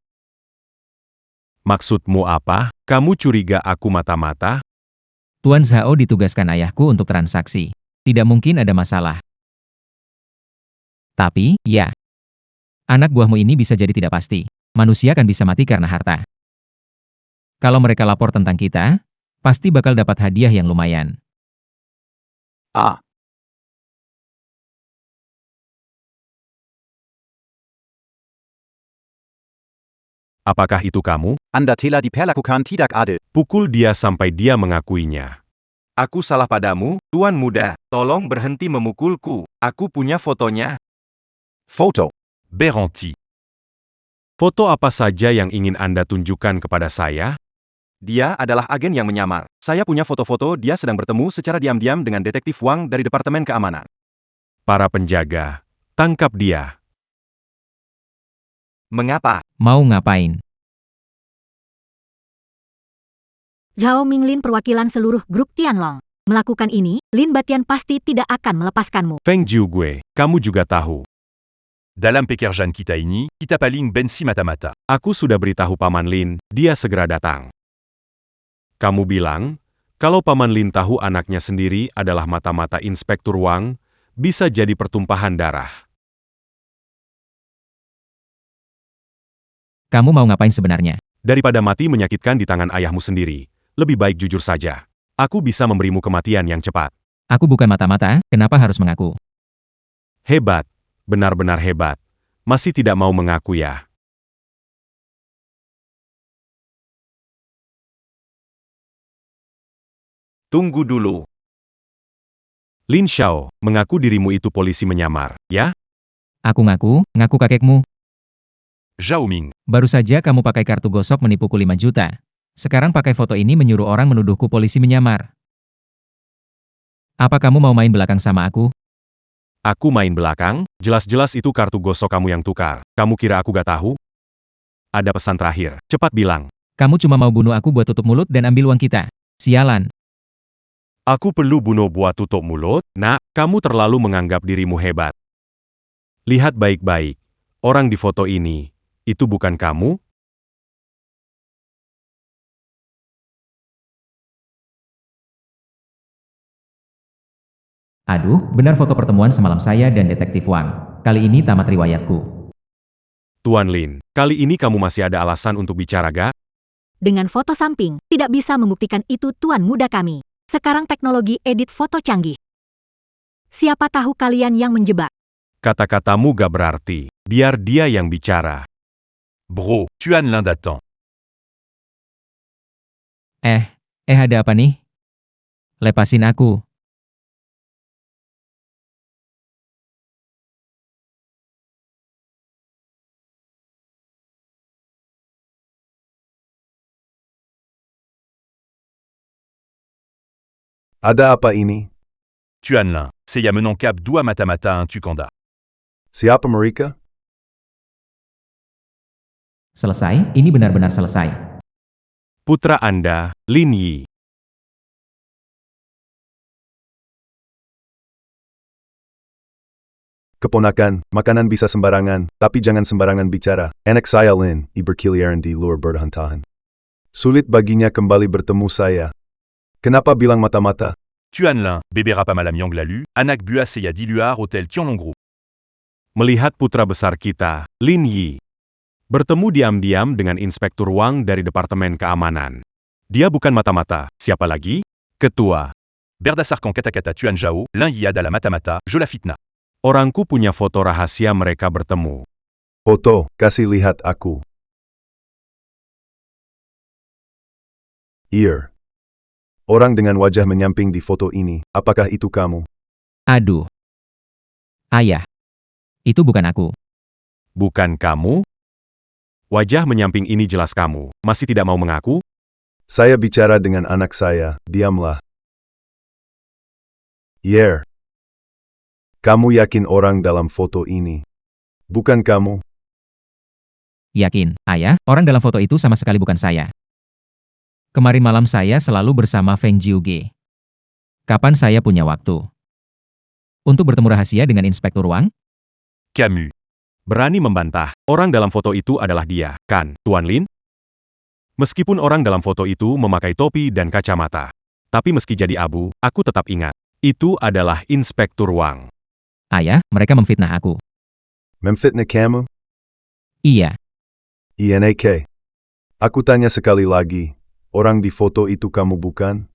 Maksudmu apa? Kamu curiga aku mata-mata? Tuan Zhao ditugaskan ayahku untuk transaksi. Tidak mungkin ada masalah. Tapi, ya. Anak buahmu ini bisa jadi tidak pasti. Manusia kan bisa mati karena harta. Kalau mereka lapor tentang kita, pasti bakal dapat hadiah yang lumayan. Ah, Apakah itu kamu? Anda telah diperlakukan tidak adil. Pukul dia sampai dia mengakuinya. Aku salah padamu, Tuan Muda. Tolong berhenti memukulku. Aku punya fotonya. Foto. Beranti. Foto apa saja yang ingin Anda tunjukkan kepada saya? Dia adalah agen yang menyamar. Saya punya foto-foto dia sedang bertemu secara diam-diam dengan detektif Wang dari Departemen Keamanan. Para penjaga, tangkap dia. Mengapa? Mau ngapain? Zhao Minglin perwakilan seluruh grup Tianlong. Melakukan ini, Lin Batian pasti tidak akan melepaskanmu. Feng Jiugue, kamu juga tahu. Dalam Pekerjaan kita ini, kita paling benci mata-mata. Aku sudah beritahu Paman Lin, dia segera datang. Kamu bilang, kalau Paman Lin tahu anaknya sendiri adalah mata-mata Inspektur Wang, bisa jadi pertumpahan darah. Kamu mau ngapain sebenarnya? Daripada mati menyakitkan di tangan ayahmu sendiri, lebih baik jujur saja. Aku bisa memberimu kematian yang cepat. Aku bukan mata-mata, kenapa harus mengaku? Hebat, benar-benar hebat. Masih tidak mau mengaku ya? Tunggu dulu. Lin Xiao, mengaku dirimu itu polisi menyamar, ya? Aku ngaku kakekmu. Zhao Ming. Baru saja kamu pakai kartu gosok menipuku 5 juta. Sekarang pakai foto ini menyuruh orang menuduhku polisi menyamar. Apa kamu mau main belakang sama aku? Aku main belakang, jelas-jelas itu kartu gosok kamu yang tukar. Kamu kira aku gak tahu? Ada pesan terakhir, cepat bilang. Kamu cuma mau bunuh aku buat tutup mulut dan ambil uang kita. Sialan. Aku perlu bunuh buat tutup mulut? Nak, kamu terlalu menganggap dirimu hebat. Lihat baik-baik. Orang di foto ini, itu bukan kamu? Aduh, benar foto pertemuan semalam saya dan detektif Wang. Kali ini tamat riwayatku. Tuan Lin, kali ini kamu masih ada alasan untuk bicara gak? Dengan foto samping, tidak bisa membuktikan itu Tuan Muda kami. Sekarang teknologi edit foto canggih. Siapa tahu kalian yang menjebak. Kata-katamu gak berarti. Biar dia yang bicara. Bro, Tuan Lin d'attend. Ada apa nih? Lepasin aku. Ada apa ini? Tuan Lin, saya menangkap dua mata-mata un Tukanda. Siapa mereka? Selesai, ini benar-benar selesai. Putra Anda, Lin Yi. Keponakan, makanan bisa sembarangan, tapi jangan sembarangan bicara. Anak saya Lin, berkeliaran di luar berhantahan. Sulit baginya kembali bertemu saya. Kenapa bilang mata-mata? Tuan Lin, bébé rapa malam yang lalu, anak buah saya di luar hotel Tianlong Group. Melihat putra besar kita, Lin Yi, bertemu diam-diam dengan Inspektur Wang dari Departemen Keamanan. Dia bukan mata-mata, siapa lagi? Ketua. Berdasarkan kata-kata Tuan Zhao, Lin Yi adalah mata-mata, je la fitna. Orangku punya foto rahasia mereka bertemu. Foto, kasih lihat aku. Ear. Orang dengan wajah menyamping di foto ini, apakah itu kamu? Aduh. Ayah. Itu bukan aku. Bukan kamu? Wajah menyamping ini jelas kamu. Masih tidak mau mengaku? Saya bicara dengan anak saya, diamlah. Yer. Kamu yakin orang dalam foto ini? Bukan kamu? Yakin, ayah, orang dalam foto itu sama sekali bukan saya. Kemarin malam saya selalu bersama Feng Jiuge. Kapan saya punya waktu untuk bertemu rahasia dengan Inspektur Wang? Camus. Berani membantah, orang dalam foto itu adalah dia, kan, Tuan Lin? Meskipun orang dalam foto itu memakai topi dan kacamata. Tapi meski jadi abu, aku tetap ingat. Itu adalah Inspektur Wang. Ayah, mereka memfitnah aku. Memfitnah kamu? Iya, INAK. Aku tanya sekali lagi, orang di foto itu kamu bukan?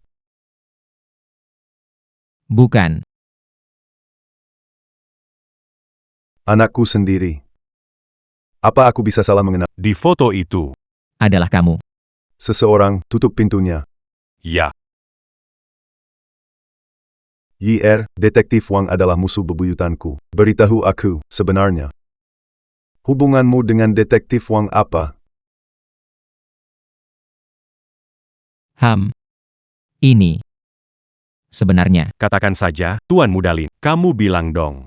bukan. Anakku sendiri. Apa aku bisa salah mengenal Di foto itu, Adalah kamu. seseorang? Tutup pintunya. Ya. YR, Detektif Wang adalah musuh bebuyutanku. Beritahu aku, sebenarnya. Hubunganmu dengan Detektif Wang apa? Ini. Sebenarnya, katakan saja, Tuan Muda Lin, kamu bilang dong.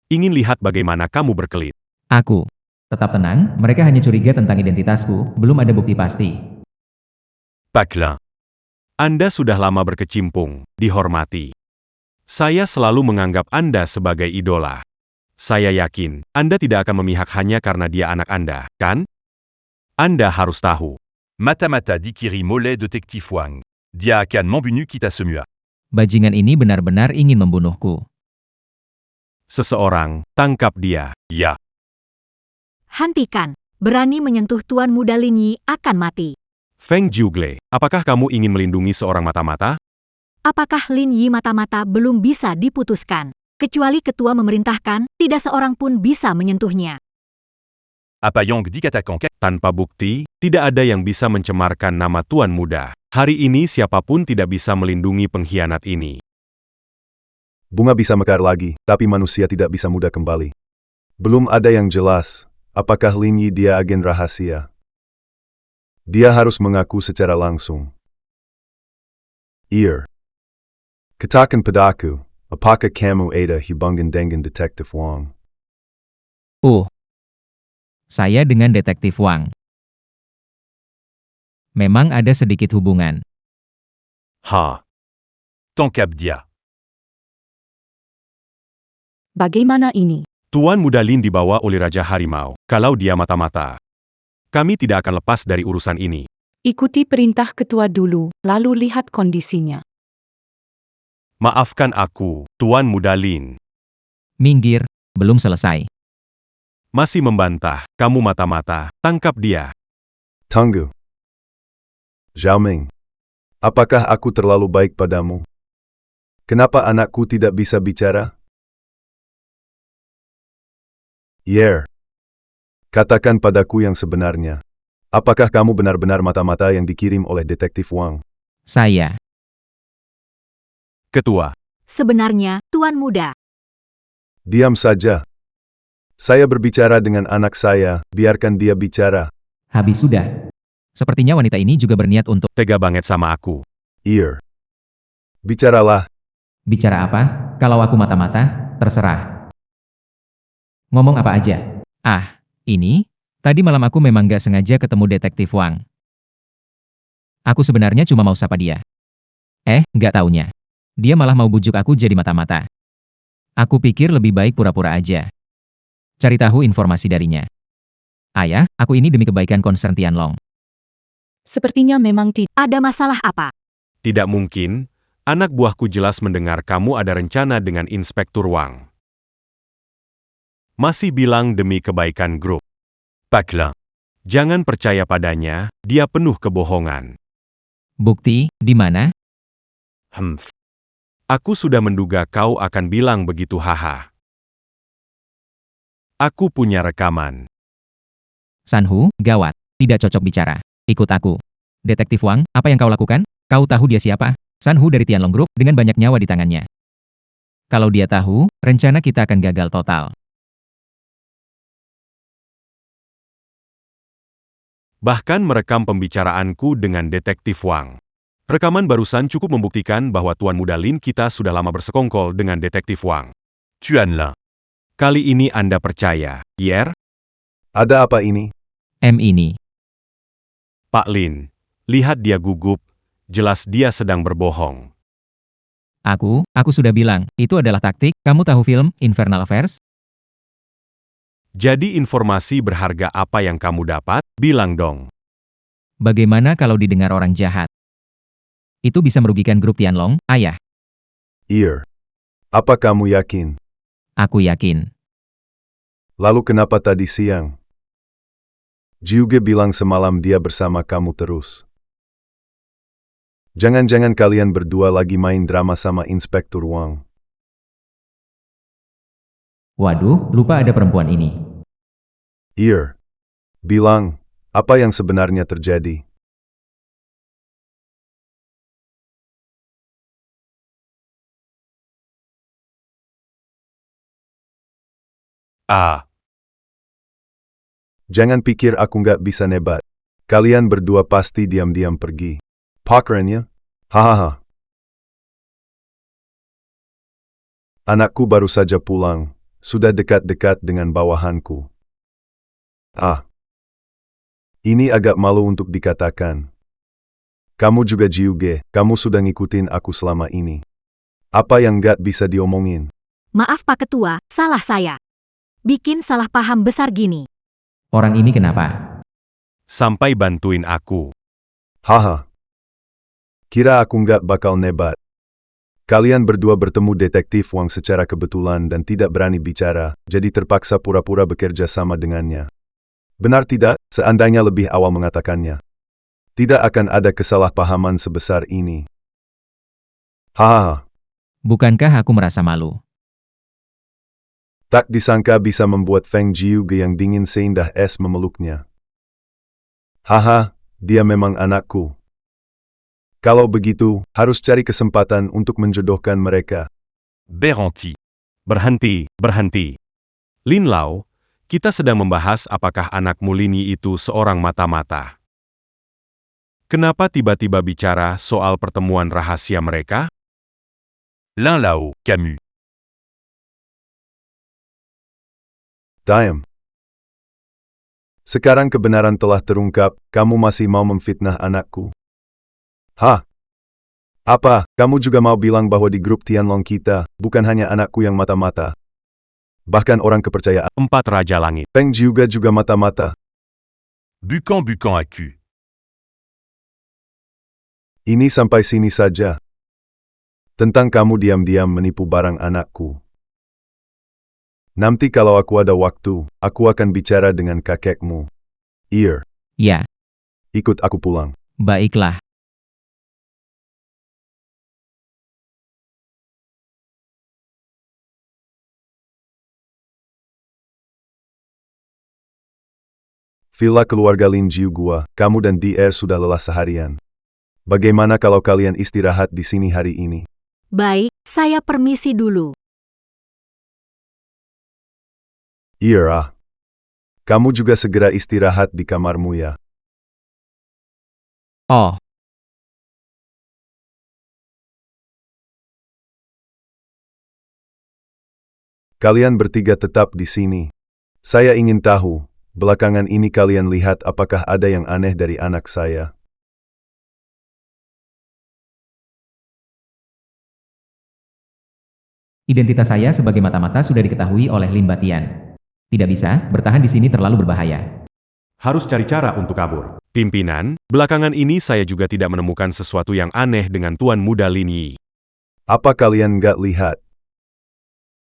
Ingin lihat bagaimana kamu berkelit. aku. Tetap tenang, mereka hanya curiga tentang identitasku, belum ada bukti pasti. Paclin. Anda sudah lama berkecimpung, dihormati. Saya selalu menganggap Anda sebagai idola. Saya yakin, Anda tidak akan memihak hanya karena dia anak Anda, kan? Anda harus tahu. Mata-mata dikiri mollet détective Wang. Dia akan membunuh kita semua. Bajingan ini benar-benar ingin membunuhku. Seseorang, tangkap dia. Ya. Hentikan. Berani menyentuh Tuan Muda Lin Yi akan mati. Feng Jiugle, apakah kamu ingin melindungi seorang mata-mata? Apakah Lin Yi mata-mata belum bisa diputuskan? Kecuali ketua memerintahkan, tidak seorang pun bisa menyentuhnya. Apa Yang dikatakan Tanpa bukti, tidak ada yang bisa mencemarkan nama Tuan Muda. Hari ini siapapun tidak bisa melindungi pengkhianat ini. Bunga bisa mekar lagi, tapi manusia tidak bisa mudah kembali. Belum ada yang jelas, apakah Lin Yi dia agen rahasia. Dia harus mengaku secara langsung. Katakan padaku, apakah kamu ada hubungan dengan Detektif Wang? Saya dengan Detektif Wang. Memang ada sedikit hubungan. Tangkap dia. Bagaimana ini? Tuan Muda Lin dibawa oleh Raja Harimau. Kalau dia mata-mata, kami tidak akan lepas dari urusan ini. Ikuti perintah ketua dulu, lalu lihat kondisinya. Maafkan aku, Tuan Muda Lin. Minggir, belum selesai. Masih membantah, kamu mata-mata, tangkap dia. Tunggu. Xiaoming. Apakah aku terlalu baik padamu? Kenapa anakku tidak bisa bicara? Katakan padaku yang sebenarnya. Apakah kamu benar-benar mata-mata yang dikirim oleh Detektif Wang? Saya. Ketua, Sebenarnya, Tuan Muda. Diam saja. Saya berbicara dengan anak saya, biarkan dia bicara. Habis sudah. Sepertinya wanita ini juga berniat untuk tega banget sama aku. Bicaralah. bicara apa. Kalau aku mata-mata, terserah. Ngomong apa aja. Ini, tadi malam aku memang gak sengaja ketemu Detektif Wang. Aku sebenarnya cuma mau sapa dia. Gak taunya. Dia malah mau bujuk aku jadi mata-mata. Aku pikir lebih baik pura-pura aja. Cari tahu informasi darinya. Ayah, aku ini demi kebaikan konsen Tianlong. Sepertinya memang tidak. Ada masalah apa? Tidak mungkin, anak buahku jelas mendengar kamu ada rencana dengan Inspektur Wang. Masih bilang demi kebaikan grup. Paclin. Jangan percaya padanya, dia penuh kebohongan. Bukti, di mana? Aku sudah menduga kau akan bilang begitu haha. Aku punya rekaman. Sanhu, gawat. Tidak cocok bicara. Ikut aku. Detektif Wang, apa yang kau lakukan? Kau tahu dia siapa? Sanhu dari Tianlong Group dengan banyak nyawa di tangannya. Kalau dia tahu, rencana kita akan gagal total. Bahkan merekam pembicaraanku dengan Detektif Wang. Rekaman barusan cukup membuktikan bahwa Tuan Muda Lin kita sudah lama bersekongkol dengan Detektif Wang. Tuan Lin. Kali ini Anda percaya, Yer? Ada apa ini? Ini. Pak Lin, lihat dia gugup, jelas dia sedang berbohong. Aku sudah bilang, itu adalah taktik. Kamu tahu film Infernal Affairs? Jadi informasi berharga apa yang kamu dapat? Bilang dong. Bagaimana kalau didengar orang jahat? Itu bisa merugikan grup Tianlong, ayah. Ear. Apa kamu yakin? Aku yakin. Lalu kenapa tadi siang? Jiuge bilang semalam dia bersama kamu terus. Jangan-jangan kalian berdua lagi main drama sama Inspektur Wang. Waduh, lupa ada perempuan ini. Ear. Bilang, apa yang sebenarnya terjadi? Ah, Jangan pikir aku nggak bisa nebat. Kalian berdua pasti diam-diam pergi. Pakerannya? Hahaha. Anakku baru saja pulang, sudah dekat-dekat dengan bawahanku. Ini agak malu untuk dikatakan. Kamu juga Jiuge, kamu sudah ngikutin aku selama ini. Apa yang nggak bisa diomongin? Maaf Pak Ketua, salah saya. Bikin salah paham besar gini. Orang ini kenapa? Sampai bantuin aku. Haha. Kira aku nggak bakal nebat. Kalian berdua bertemu Detektif Wang secara kebetulan dan tidak berani bicara, jadi terpaksa pura-pura bekerja sama dengannya. Benar tidak, seandainya lebih awal mengatakannya? Tidak akan ada kesalahpahaman sebesar ini. Hahaha. Bukankah aku merasa malu? Tak disangka bisa membuat Feng Jiuge yang dingin seindah es memeluknya. Haha, dia memang anakku. Kalau begitu, harus cari kesempatan untuk menjodohkan mereka. Beranti. Berhenti. Lin Lao, kita sedang membahas apakah anakmu Lin Yi itu seorang mata-mata. Kenapa tiba-tiba bicara soal pertemuan rahasia mereka? Lin Lao, Camus. Diam. Sekarang kebenaran telah terungkap, kamu masih mau memfitnah anakku. Hah? Apa, kamu juga mau bilang bahwa di grup Tianlong kita, bukan hanya anakku yang mata-mata? Bahkan orang kepercayaan 4 Raja Langit. Feng juga mata-mata. Bucan à cul. Ini sampai sini saja. Tentang kamu diam-diam menipu barang anakku. Nanti kalau aku ada waktu, aku akan bicara dengan kakekmu. Ear. Ya, Ikut aku pulang. baiklah. Villa keluarga Lin Jiu gua, kamu dan DR sudah lelah seharian. Bagaimana kalau kalian istirahat di sini hari ini? Baik, saya permisi dulu. Iya. Kamu juga segera istirahat di kamarmu ya. Oh, Kalian bertiga tetap di sini. Saya ingin tahu, belakangan ini kalian lihat apakah ada yang aneh dari anak saya. identitas saya sebagai mata-mata sudah diketahui oleh Lin Batian. Tidak bisa, bertahan di sini terlalu berbahaya. Harus cari cara untuk kabur. Pimpinan, belakangan ini saya juga tidak menemukan sesuatu yang aneh dengan Tuan Muda Lin Yi. Apa kalian nggak lihat?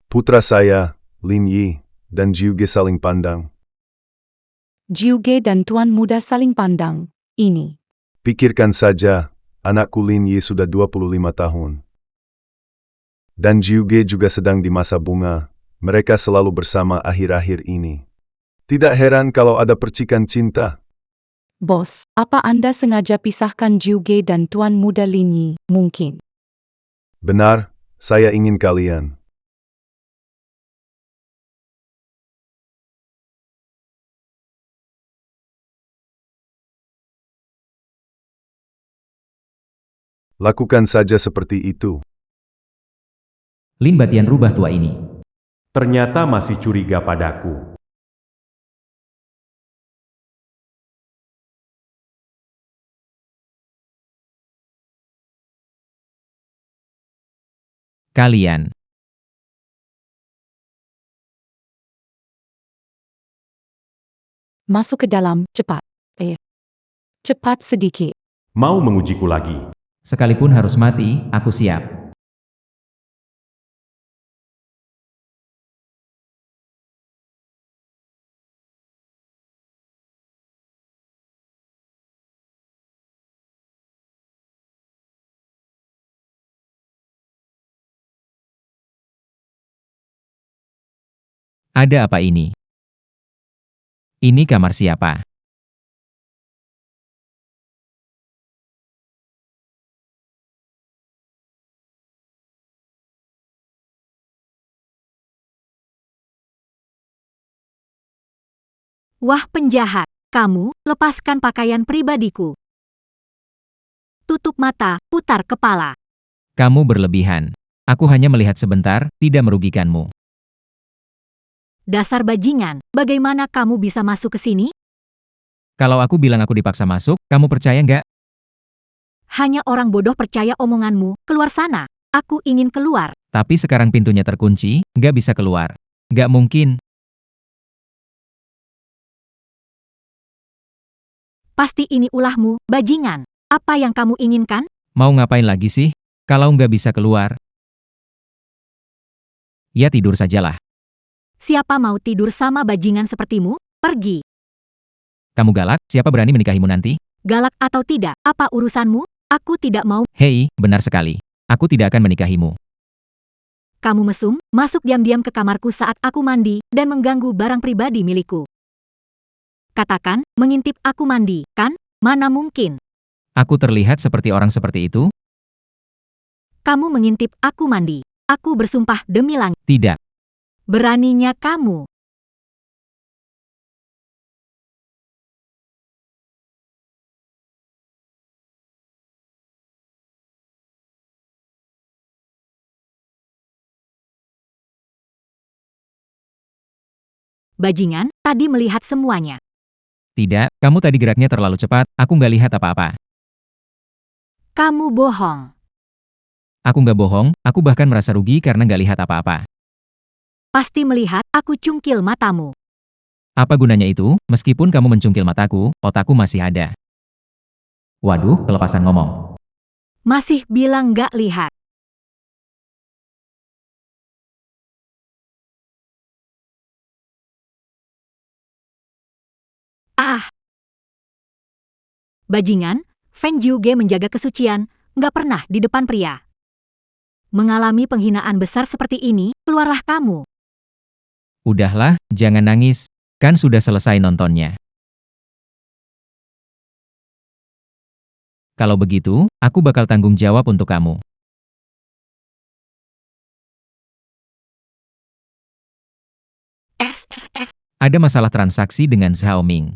Putra saya, Lin Yi, dan Jiuge saling pandang. Jiuge dan Tuan Muda saling pandang. Ini. Pikirkan saja, anakku Lin Yi sudah 25 tahun. Dan Jiuge juga sedang di masa bunga. Mereka selalu bersama akhir-akhir ini. Tidak heran kalau ada percikan cinta. Bos, apa Anda sengaja pisahkan Jiuge dan Tuan Muda Lin Yi? Mungkin. Benar, saya ingin kalian. Lakukan saja seperti itu. Lin Batian rubah tua ini. Ternyata masih curiga padaku. Kalian. Masuk ke dalam, cepat. Cepat sedikit. Mau mengujiku lagi. Sekalipun harus mati, aku siap. Ada apa ini? Ini kamar siapa? Wah penjahat, kamu, lepaskan pakaian pribadiku. Tutup mata, putar kepala. Kamu berlebihan. Aku hanya melihat sebentar, tidak merugikanmu. Dasar bajingan, bagaimana kamu bisa masuk ke sini? Kalau aku bilang aku dipaksa masuk, kamu percaya nggak? Hanya orang bodoh percaya omonganmu, keluar sana. Aku ingin keluar. Tapi sekarang pintunya terkunci, nggak bisa keluar. Nggak mungkin. Pasti ini ulahmu, bajingan. Apa yang kamu inginkan? Mau ngapain lagi sih? Kalau nggak bisa keluar. Ya tidur sajalah. Siapa mau tidur sama bajingan sepertimu? Pergi. Kamu galak, siapa berani menikahimu nanti? Galak atau tidak, apa urusanmu? Aku tidak mau. Hei, benar sekali. Aku tidak akan menikahimu. Kamu mesum, masuk diam-diam ke kamarku saat aku mandi, dan mengganggu barang pribadi milikku. Katakan, mengintip aku mandi, kan? Mana mungkin. Aku terlihat seperti orang seperti itu? Kamu mengintip aku mandi. Aku bersumpah demi langit. Tidak. Beraninya kamu. Bajingan, tadi melihat semuanya. Tidak, kamu tadi geraknya terlalu cepat, aku nggak lihat apa-apa. Kamu bohong. Aku nggak bohong, aku bahkan merasa rugi karena nggak lihat apa-apa. Pasti melihat, aku cungkil matamu. Apa gunanya itu, meskipun kamu mencungkil mataku, otakku masih ada. Waduh, kelepasan ngomong. Masih bilang nggak lihat. Ah! Bajingan, Feng Jiuge menjaga kesucian, nggak pernah di depan pria. Mengalami penghinaan besar seperti ini, keluarlah kamu. Udahlah, jangan nangis, kan sudah selesai nontonnya. Kalau begitu, aku bakal tanggung jawab untuk kamu. Ada masalah transaksi dengan Xiaoming.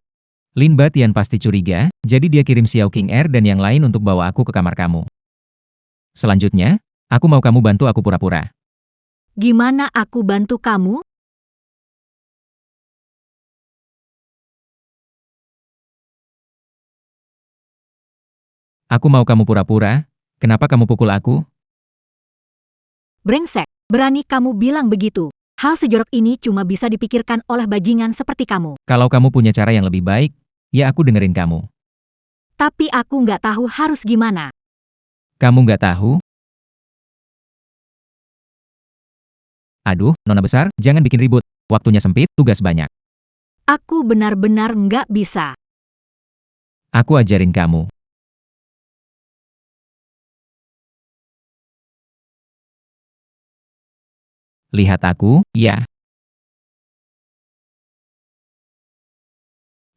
Lin Batian pasti curiga, jadi dia kirim Xiao King Er dan yang lain untuk bawa aku ke kamar kamu. Selanjutnya, aku mau kamu bantu aku pura-pura. Gimana aku bantu kamu? Aku mau kamu pura-pura, kenapa kamu pukul aku? Brengsek, berani kamu bilang begitu. Hal sejorok ini cuma bisa dipikirkan oleh bajingan seperti kamu. Kalau kamu punya cara yang lebih baik, ya aku dengerin kamu. Tapi aku nggak tahu harus gimana. Kamu nggak tahu? Aduh, nona besar, jangan bikin ribut. Waktunya sempit, tugas banyak. Aku benar-benar nggak bisa. Aku ajarin kamu. Lihat aku, ya.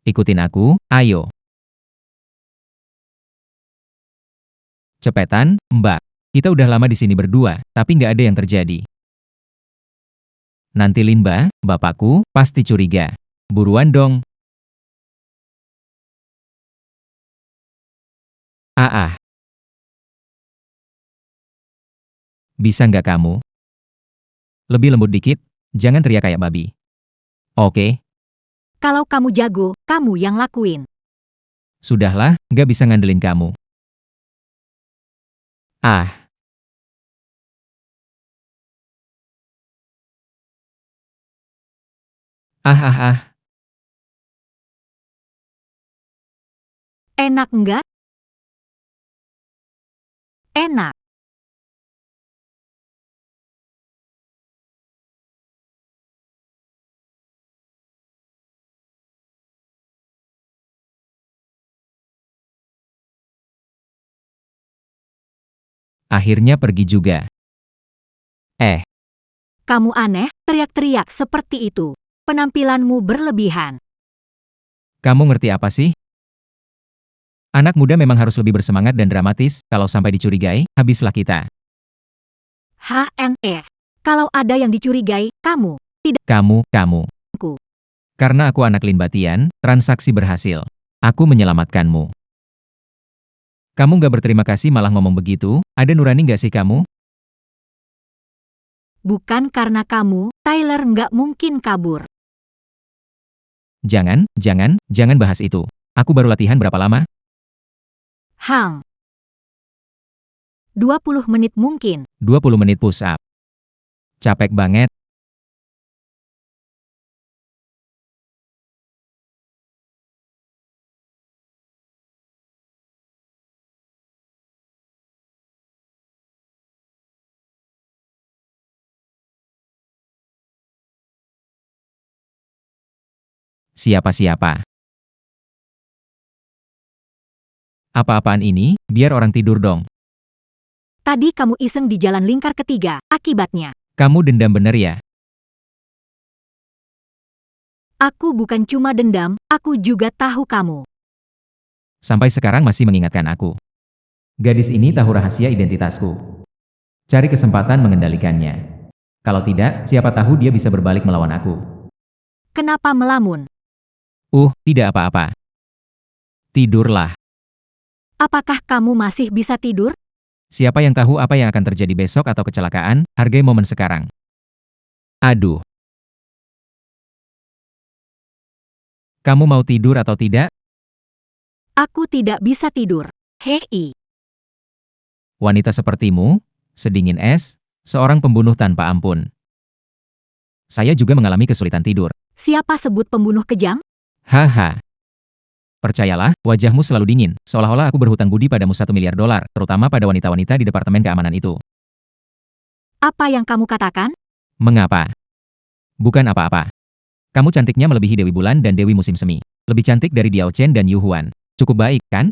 Ikutin aku, ayo. Cepetan, Mbak. Kita udah lama di sini berdua, tapi nggak ada yang terjadi. Nanti Linba, bapakku, pasti curiga. Buruan dong. Ah. Bisa nggak kamu? Lebih lembut dikit, jangan teriak kayak babi. Oke, Kalau kamu jago, kamu yang lakuin. sudahlah, nggak bisa ngandelin kamu. Ah, ah ah ah, Enak nggak? Enak. akhirnya pergi juga. Kamu aneh, teriak-teriak seperti itu. Penampilanmu berlebihan. Kamu ngerti apa sih? Anak muda memang harus lebih bersemangat dan dramatis, kalau sampai dicurigai, habislah kita. HNS. Kalau ada yang dicurigai, kamu. Kamu. Aku. Karena aku anak Lin Batian, transaksi berhasil. Aku menyelamatkanmu. Kamu nggak berterima kasih malah ngomong begitu, ada nurani nggak sih kamu? Bukan karena kamu, Tyler nggak mungkin kabur. Jangan bahas itu. Aku baru latihan berapa lama? Hang. 20 menit mungkin. 20 menit push up. Capek banget. Siapa-siapa? Apa-apaan ini? Biar orang tidur dong. Tadi kamu iseng di jalan lingkar ketiga, akibatnya. Kamu dendam bener ya? Aku bukan cuma dendam, aku juga tahu kamu. Sampai sekarang masih mengingatkan aku. Gadis ini tahu rahasia identitasku. Cari kesempatan mengendalikannya. Kalau tidak, siapa tahu dia bisa berbalik melawan aku. Kenapa melamun? Tidak apa-apa. Tidurlah. Apakah kamu masih bisa tidur? Siapa yang tahu apa yang akan terjadi besok atau kecelakaan, hargai momen sekarang. Aduh. Kamu mau tidur atau tidak? Aku tidak bisa tidur. Hei. Wanita sepertimu, sedingin es, seorang pembunuh tanpa ampun. Saya juga mengalami kesulitan tidur. Siapa sebut pembunuh kejam? Haha. Percayalah, wajahmu selalu dingin, seolah-olah aku berhutang budi padamu $1 miliar, terutama pada wanita-wanita di Departemen Keamanan itu. Apa yang kamu katakan? Mengapa? Bukan apa-apa. Kamu cantiknya melebihi Dewi Bulan dan Dewi Musim Semi. Lebih cantik dari Diao Chen dan Yu Huan. Cukup baik, kan?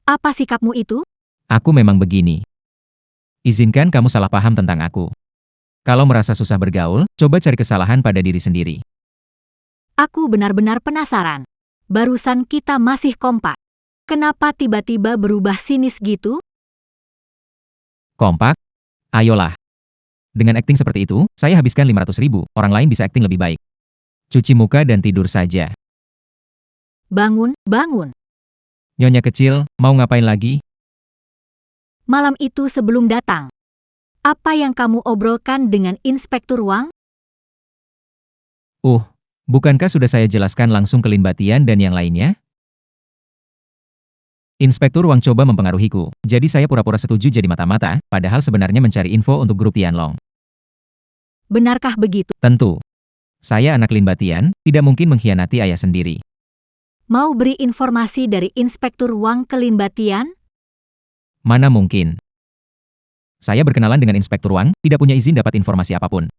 Apa sikapmu itu? Aku memang begini. Izinkan kamu salah paham tentang aku. Kalau merasa susah bergaul, coba cari kesalahan pada diri sendiri. Aku benar-benar penasaran. Barusan kita masih kompak. Kenapa tiba-tiba berubah sinis gitu? Kompak? Ayolah. Dengan akting seperti itu, saya habiskan 500.000, orang lain bisa akting lebih baik. Cuci muka dan tidur saja. Bangun. Nyonya kecil, mau ngapain lagi? Malam itu sebelum datang. Apa yang kamu obrolkan dengan Inspektur Wang? Bukankah sudah saya jelaskan langsung ke Lin Batian dan yang lainnya? Inspektur Wang coba mempengaruhiku, jadi saya pura-pura setuju jadi mata-mata, padahal sebenarnya mencari info untuk grup Tianlong. Benarkah begitu? Tentu. Saya anak Lin Batian, tidak mungkin mengkhianati ayah sendiri. Mau beri informasi dari Inspektur Wang ke Lin Batian? Mana mungkin. Saya berkenalan dengan Inspektur Wang, tidak punya izin dapat informasi apapun.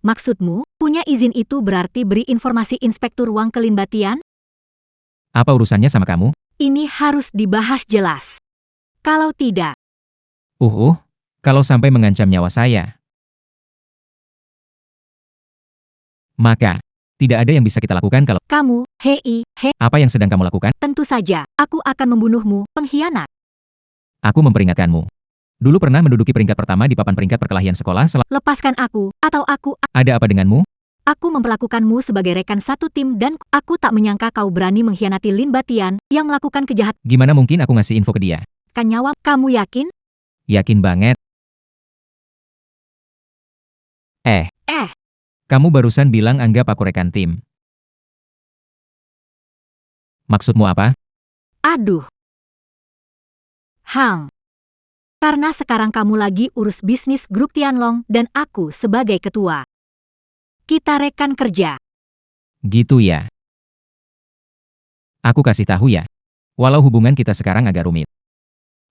Maksudmu, punya izin itu berarti beri informasi Inspektur Wang ke Lin Batian? Apa urusannya sama kamu? Ini harus dibahas jelas. Kalau tidak, kalau sampai mengancam nyawa saya, maka tidak ada yang bisa kita lakukan kalau kamu, apa yang sedang kamu lakukan? tentu saja, aku akan membunuhmu, pengkhianat. Aku memperingatkanmu. Dulu pernah menduduki peringkat pertama di papan peringkat perkelahian sekolah. Lepaskan aku, atau aku Ada apa denganmu? Aku memperlakukanmu sebagai rekan satu tim dan aku tak menyangka kau berani mengkhianati Lin Batian yang melakukan kejahatan. Gimana mungkin aku ngasih info ke dia? Nyawa, kamu yakin? Yakin banget. Eh, Eh, kamu barusan bilang anggap aku rekan tim. Maksudmu apa? aduh. Karena sekarang kamu lagi urus bisnis grup Tianlong dan aku sebagai ketua. Kita rekan kerja. Gitu ya. Aku kasih tahu ya. Walau hubungan kita sekarang agak rumit.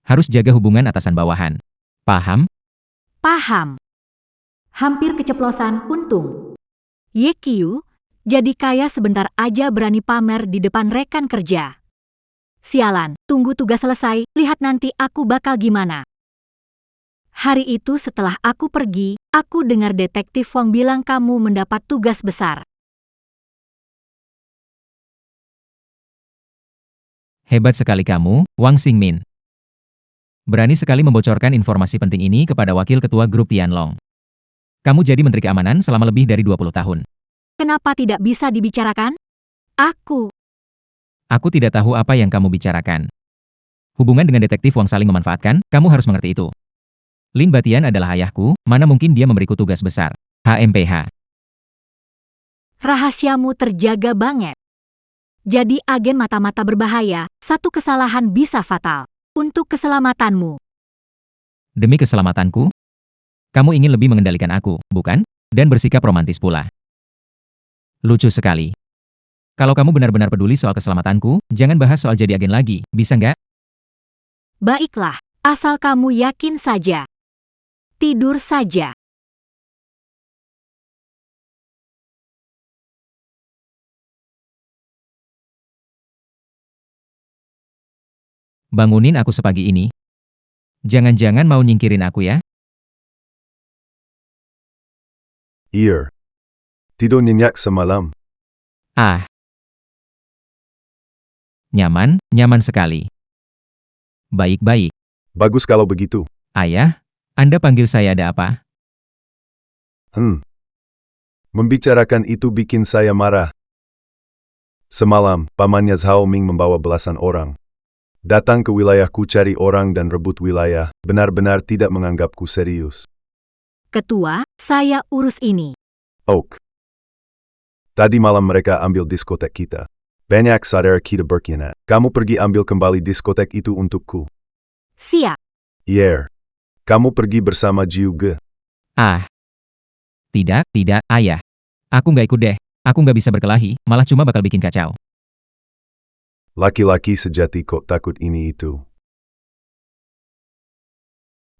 Harus jaga hubungan atasan bawahan. Paham? Paham. Hampir keceplosan, untung. Yekiu, jadi kaya sebentar aja berani pamer di depan rekan kerja. Sialan, tunggu tugas selesai, lihat nanti aku bakal gimana. Hari itu setelah aku pergi, aku dengar detektif Wang bilang kamu mendapat tugas besar. Hebat sekali kamu, Wang Xingmin. Berani sekali membocorkan informasi penting ini kepada wakil ketua grup Tianlong. Kamu jadi menteri keamanan selama lebih dari 20 tahun. Kenapa tidak bisa dibicarakan? Aku tidak tahu apa yang kamu bicarakan. Hubungan dengan detektif Wang saling memanfaatkan, kamu harus mengerti itu. Lin Batian adalah ayahku, mana mungkin dia memberiku tugas besar. HMPH. Rahasiamu terjaga banget. Jadi agen mata-mata berbahaya, satu kesalahan bisa fatal. Untuk keselamatanmu. Demi keselamatanku? Kamu ingin lebih mengendalikan aku, bukan? Dan bersikap romantis pula. Lucu sekali. Kalau kamu benar-benar peduli soal keselamatanku, jangan bahas soal jadi agen lagi, bisa nggak? Baiklah, asal kamu yakin saja. Tidur saja. Bangunin aku sepagi ini. Jangan-jangan mau nyingkirin aku ya? Iya. Tidur nyenyak semalam. Ah. Nyaman sekali. Baik-baik. Bagus kalau begitu. Ayah, Anda panggil saya ada apa? Membicarakan itu bikin saya marah. Semalam, pamannya Zhao Ming membawa belasan orang. Datang ke wilayahku cari orang dan rebut wilayah, benar-benar tidak menganggapku serius. Ketua, saya urus ini. Oak. Tadi malam mereka ambil diskotek kita. Banyak saudara kita berkhianat. Kamu pergi ambil kembali diskotek itu untukku. Siap. Yeah. Kamu pergi bersama Jiu Ge. Ah. Tidak, ayah. Aku nggak ikut deh. Aku nggak bisa berkelahi, malah cuma bakal bikin kacau. Laki-laki sejati kok takut ini itu.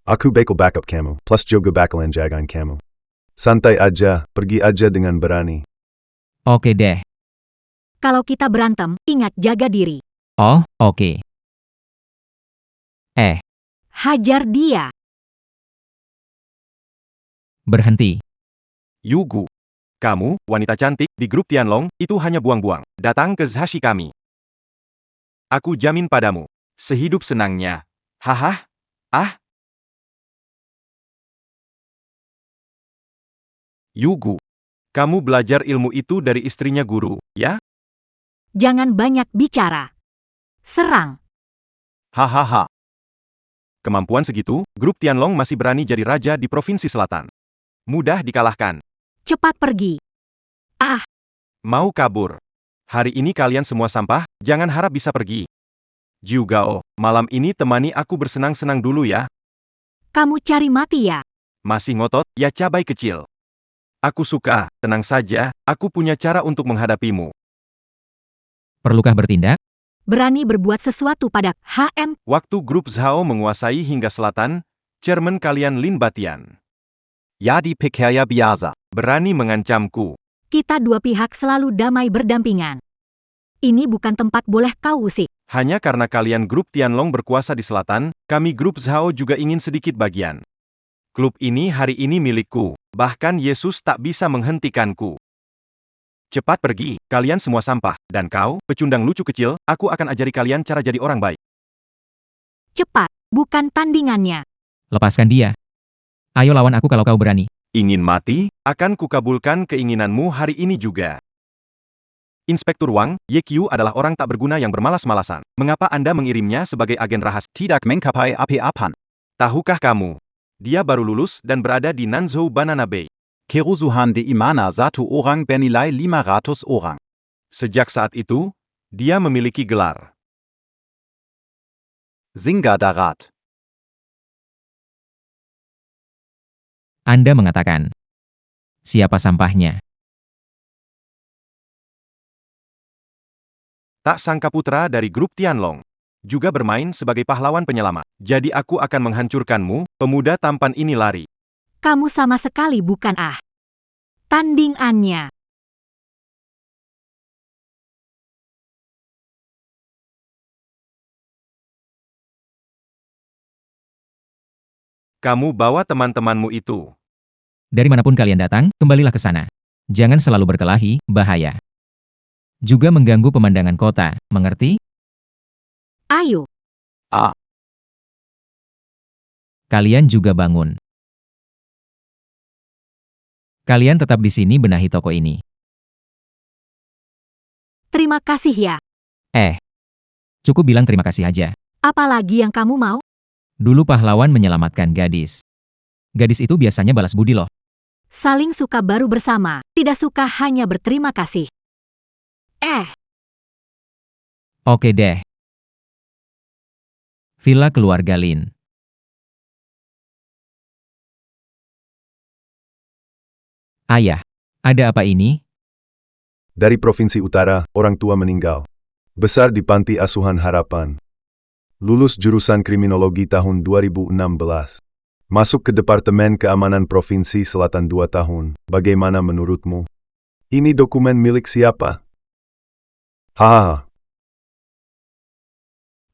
Aku bakal backup kamu, plus juga bakalan jagain kamu. Santai aja, pergi aja dengan berani. Oke deh. Kalau kita berantem, ingat jaga diri. Oh, oke. Hajar dia. Berhenti. Yugu. Kamu, wanita cantik, di grup Tianlong, itu hanya buang-buang. Datang ke Zhashi kami. Aku jamin padamu. Sehidup senangnya. Haha. Ah. Yugu. Kamu belajar ilmu itu dari istrinya guru, ya? Jangan banyak bicara. Serang. Hahaha. Kemampuan segitu, grup Tianlong masih berani jadi raja di Provinsi Selatan. Mudah dikalahkan. Cepat pergi. Mau kabur. Hari ini kalian semua sampah, jangan harap bisa pergi. Jiu Gao, malam ini temani aku bersenang-senang dulu ya. Kamu cari mati ya? Masih ngotot, ya cabai kecil. Aku suka, tenang saja, aku punya cara untuk menghadapimu. Perlukah bertindak? Berani berbuat sesuatu pada HM. Waktu grup Zhao menguasai hingga selatan, chairman kalian Lin Batian Ja, die Pekerja biasa. berani mengancamku. Kita dua pihak selalu damai berdampingan. Ini bukan tempat boleh kau usik. Hanya karena kalian grup Tianlong berkuasa di selatan, kami grup Zhao juga ingin sedikit bagian. Klub ini hari ini milikku, bahkan Yesus tak bisa menghentikanku. Cepat pergi, kalian semua sampah, dan kau, pecundang lucu kecil, aku akan ajari kalian cara jadi orang baik. Cepat, bukan tandingannya. Lepaskan dia. Ayo lawan aku kalau kau berani. Ingin mati? Akan kukabulkan keinginanmu hari ini juga. Inspektur Wang, Yekiu adalah orang tak berguna yang bermalas-malasan. Mengapa Anda mengirimnya sebagai agen rahasia? Tidak mengkapai api-apan. Tahukah kamu? Dia baru lulus dan berada di Nanzhou Banana Bay. Kerusuhan de Imana satu orang bernilai 500 orang. Sejak saat itu, dia memiliki gelar. Singa Darat. Anda mengatakan. Siapa sampahnya? Tak sangka putra dari grup Tianlong juga bermain sebagai pahlawan penyelamat. Jadi aku akan menghancurkanmu, pemuda tampan ini lari. Kamu sama sekali bukan tandingannya. Kamu bawa teman-temanmu itu. Dari manapun kalian datang, kembalilah ke sana. Jangan selalu berkelahi, bahaya. Juga mengganggu pemandangan kota, mengerti? Ayo. Kalian juga bangun. Kalian tetap di sini benahi toko ini. Terima kasih ya. Cukup bilang terima kasih aja. Apalagi yang kamu mau? Dulu pahlawan menyelamatkan gadis. Gadis itu biasanya balas budi loh. Saling suka baru bersama, tidak suka hanya berterima kasih. Oke deh. Villa keluarga Lin. Ayah, ada apa ini? Dari Provinsi Utara, orang tua meninggal. Besar di Panti Asuhan Harapan. Lulus jurusan Kriminologi tahun 2016. Masuk ke Departemen Keamanan Provinsi Selatan 2 tahun. Bagaimana menurutmu? Ini dokumen milik siapa? Hahaha.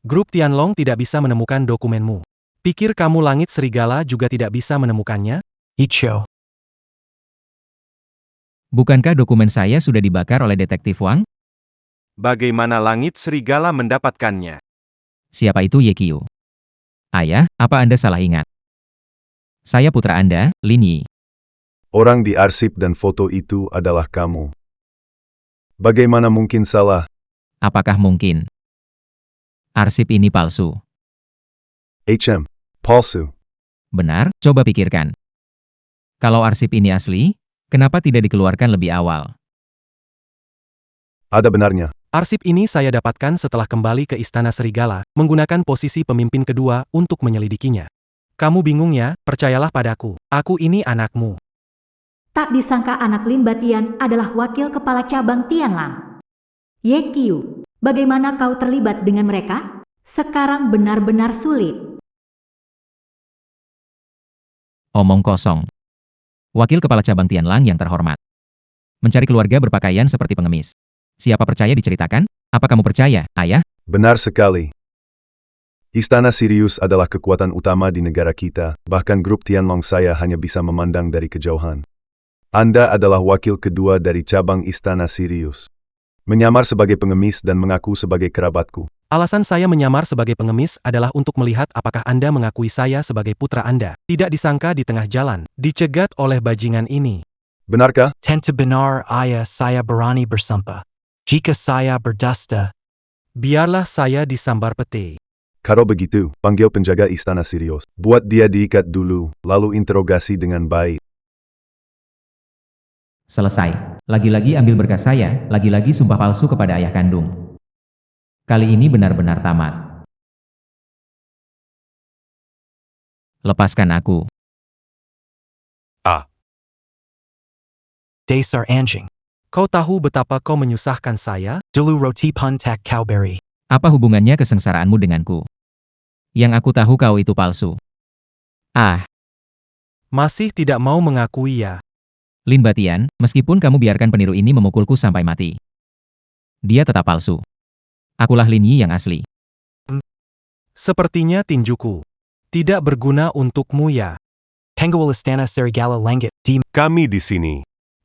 Grup Tianlong tidak bisa menemukan dokumenmu. Pikir kamu Langit Serigala juga tidak bisa menemukannya? Icho. Bukankah dokumen saya sudah dibakar oleh detektif Wang? Bagaimana Langit Serigala mendapatkannya? Siapa itu Ye Qiu? Ayah, apa Anda salah ingat? Saya putra Anda, Lin Yi. Orang di arsip dan foto itu adalah kamu. Bagaimana mungkin salah? Apakah mungkin? Arsip ini palsu. Palsu. Benar, coba pikirkan. Kalau arsip ini asli, kenapa tidak dikeluarkan lebih awal? Ada benarnya. Arsip ini saya dapatkan setelah kembali ke Istana Serigala, menggunakan posisi pemimpin kedua untuk menyelidikinya. Kamu bingung ya? Percayalah padaku. Aku ini anakmu. Tak disangka anak Lin Batian adalah wakil kepala cabang Tianlang. Ye Qiu, bagaimana kau terlibat dengan mereka? Sekarang benar-benar sulit. Omong kosong. Wakil kepala cabang Tianlang yang terhormat. Mencari keluarga berpakaian seperti pengemis. Siapa percaya diceritakan? Apa kamu percaya, Ayah? Benar sekali. Istana Sirius adalah kekuatan utama di negara kita, bahkan grup Tianlong saya hanya bisa memandang dari kejauhan. Anda adalah wakil kedua dari cabang Istana Sirius. Menyamar sebagai pengemis dan mengaku sebagai kerabatku. Alasan saya menyamar sebagai pengemis adalah untuk melihat apakah Anda mengakui saya sebagai putra Anda. Tidak disangka di tengah jalan, dicegat oleh bajingan ini. Benarkah? Tentu benar ayah saya berani bersumpah. Jika saya berdusta, Biarlah saya disambar peti. Kalau begitu, panggil penjaga Istana Sirius. Buat dia diikat dulu, lalu interogasi dengan baik. Selesai. Lagi-lagi ambil berkas saya, lagi-lagi sumpah palsu kepada ayah kandung. Kali ini benar-benar tamat. Lepaskan aku. dasar anjing. Kau tahu betapa kau menyusahkan saya? Dulu roti puntak cowberry. Apa hubungannya kesengsaraanmu denganku? Yang aku tahu kau itu palsu. Masih tidak mau mengakui ya? Lin Batian, meskipun kamu biarkan peniru ini memukulku sampai mati. Dia tetap palsu. Akulah Lin Yi yang asli. Sepertinya tinjuku tidak berguna untukmu ya. Penguil Istana Serigala Langit di Kami di sini.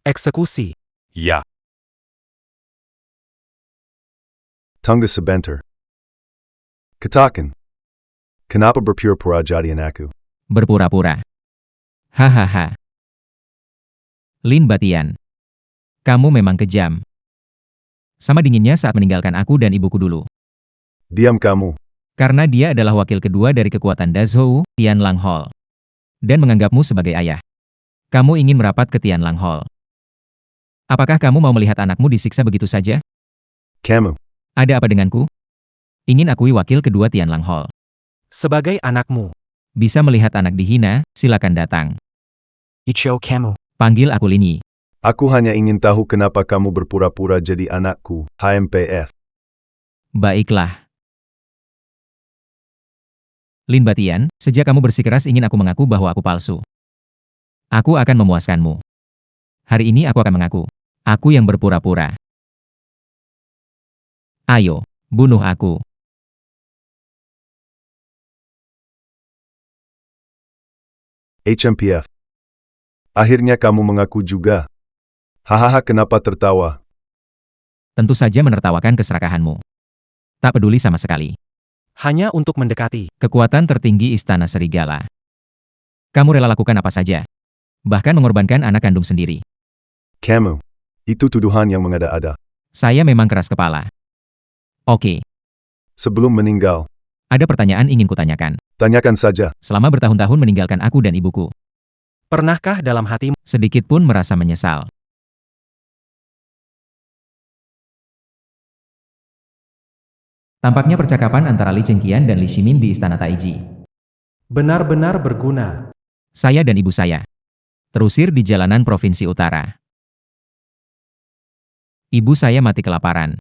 Eksekusi. Ya. Tunggu sebentar. Katakan. Kenapa berpura-pura jadi anakku? Berpura-pura. Hahaha. Lin Batian. Kamu memang kejam. Sama dinginnya saat meninggalkan aku dan ibuku dulu. Diam kamu. Karena dia adalah wakil kedua dari kekuatan Dazhou, Tianlang Hall. Dan menganggapmu sebagai ayah. Kamu ingin merapat ke Tianlang Hall. Apakah kamu mau melihat anakmu disiksa begitu saja? Kamu. Ada apa denganku? Ingin akui wakil kedua Tianlang Hall. Sebagai anakmu. Bisa melihat anak dihina, silakan datang. Icho kamu. Panggil aku Lin Yi. Aku hanya ingin tahu kenapa kamu berpura-pura jadi anakku, HMPF. Baiklah. Lin Batian, sejak kamu bersikeras ingin aku mengaku bahwa aku palsu. Aku akan memuaskanmu. Hari ini aku akan mengaku. Aku yang berpura-pura. Ayo, bunuh aku. HMPF. Akhirnya kamu mengaku juga. Hahaha, kenapa tertawa? Tentu saja menertawakan keserakahanmu. Tak peduli sama sekali. Hanya untuk mendekati. Kekuatan tertinggi Istana Serigala. Kamu rela lakukan apa saja. Bahkan mengorbankan anak kandung sendiri. Kamu. Itu tuduhan yang mengada-ada. Saya memang keras kepala. Oke, Sebelum meninggal, ada pertanyaan ingin kutanyakan. tanyakan saja. Selama bertahun-tahun meninggalkan aku dan ibuku, Pernahkah dalam hatimu sedikit pun merasa menyesal? Tampaknya percakapan antara Li Chengqian dan Li Shimin di Istana Taiji. benar-benar berguna? Saya dan ibu saya terusir di jalanan Provinsi Utara. Ibu saya mati kelaparan.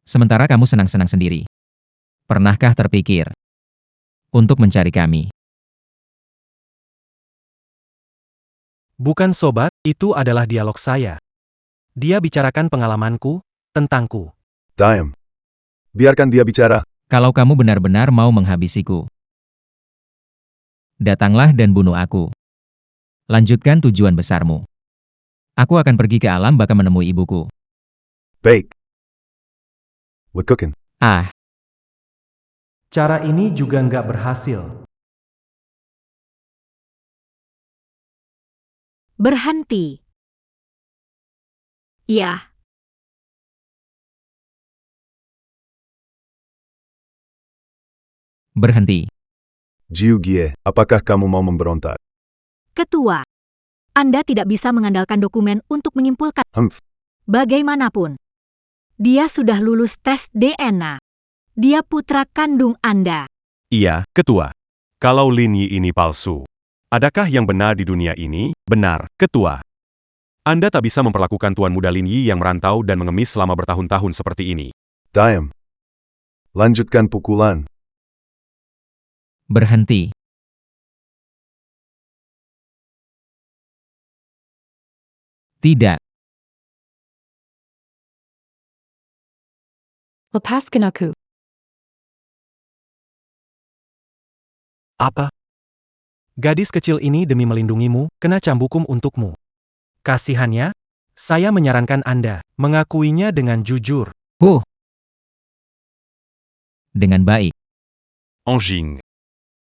Sementara kamu senang-senang sendiri. Pernahkah terpikir untuk mencari kami? Bukan sobat, itu adalah dialog saya. Dia bicarakan pengalamanku, tentangku. Diam. Biarkan dia bicara. Kalau kamu benar-benar mau menghabisiku, datanglah dan bunuh aku. Lanjutkan tujuan besarmu. Aku akan pergi ke alam baka menemui ibuku. Baik. We're cooking. Ah, Cara ini juga nggak berhasil. Berhenti. Ya. berhenti. Jiu Gie, apakah kamu mau memberontak? Ketua. Anda tidak bisa mengandalkan dokumen untuk menyimpulkan. Humph. Bagaimanapun. Dia sudah lulus tes DNA. Dia putra kandung Anda. Iya, Ketua. Kalau Lin Yi ini palsu. Adakah yang benar di dunia ini? Benar, Ketua. Anda tak bisa memperlakukan Tuan Muda Lin Yi yang merantau dan mengemis selama bertahun-tahun seperti ini. Diam. Lanjutkan pukulan. Berhenti. Tidak. Lepaskan aku. Apa? Gadis kecil ini demi melindungimu, kena cambukum untukmu. Kasihannya, saya menyarankan Anda mengakuinya dengan jujur. Dengan baik. Anjing.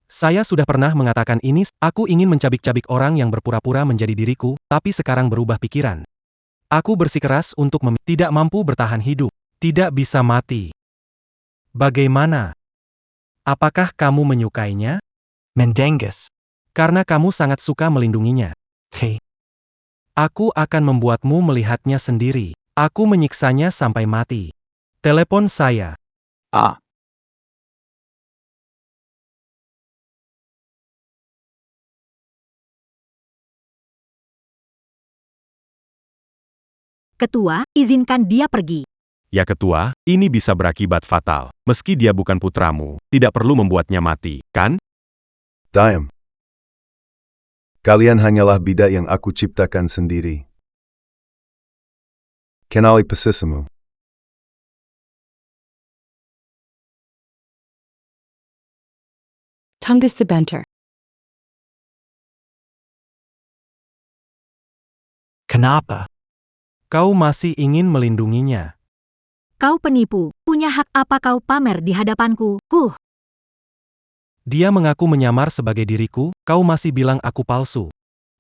Saya sudah pernah mengatakan ini, aku ingin mencabik-cabik orang yang berpura-pura menjadi diriku, tapi sekarang berubah pikiran. Aku bersikeras untuk tidak mampu bertahan hidup, tidak bisa mati. Bagaimana? Apakah kamu menyukainya? Mendengus. Karena kamu sangat suka melindunginya. Hei. Aku akan membuatmu melihatnya sendiri. Aku menyiksanya sampai mati. Telepon saya. Ah. Ketua, izinkan dia pergi. Ya Ketua, ini bisa berakibat fatal. Meski dia bukan putramu, tidak perlu membuatnya mati, kan? Diam. Kalian hanyalah bidak yang aku ciptakan sendiri. Kenali posisimu. Tunggu sebentar. Kenapa? Kau masih ingin melindunginya. Kau penipu. Punya hak apa kau pamer di hadapanku? Dia mengaku menyamar sebagai diriku, kau masih bilang aku palsu.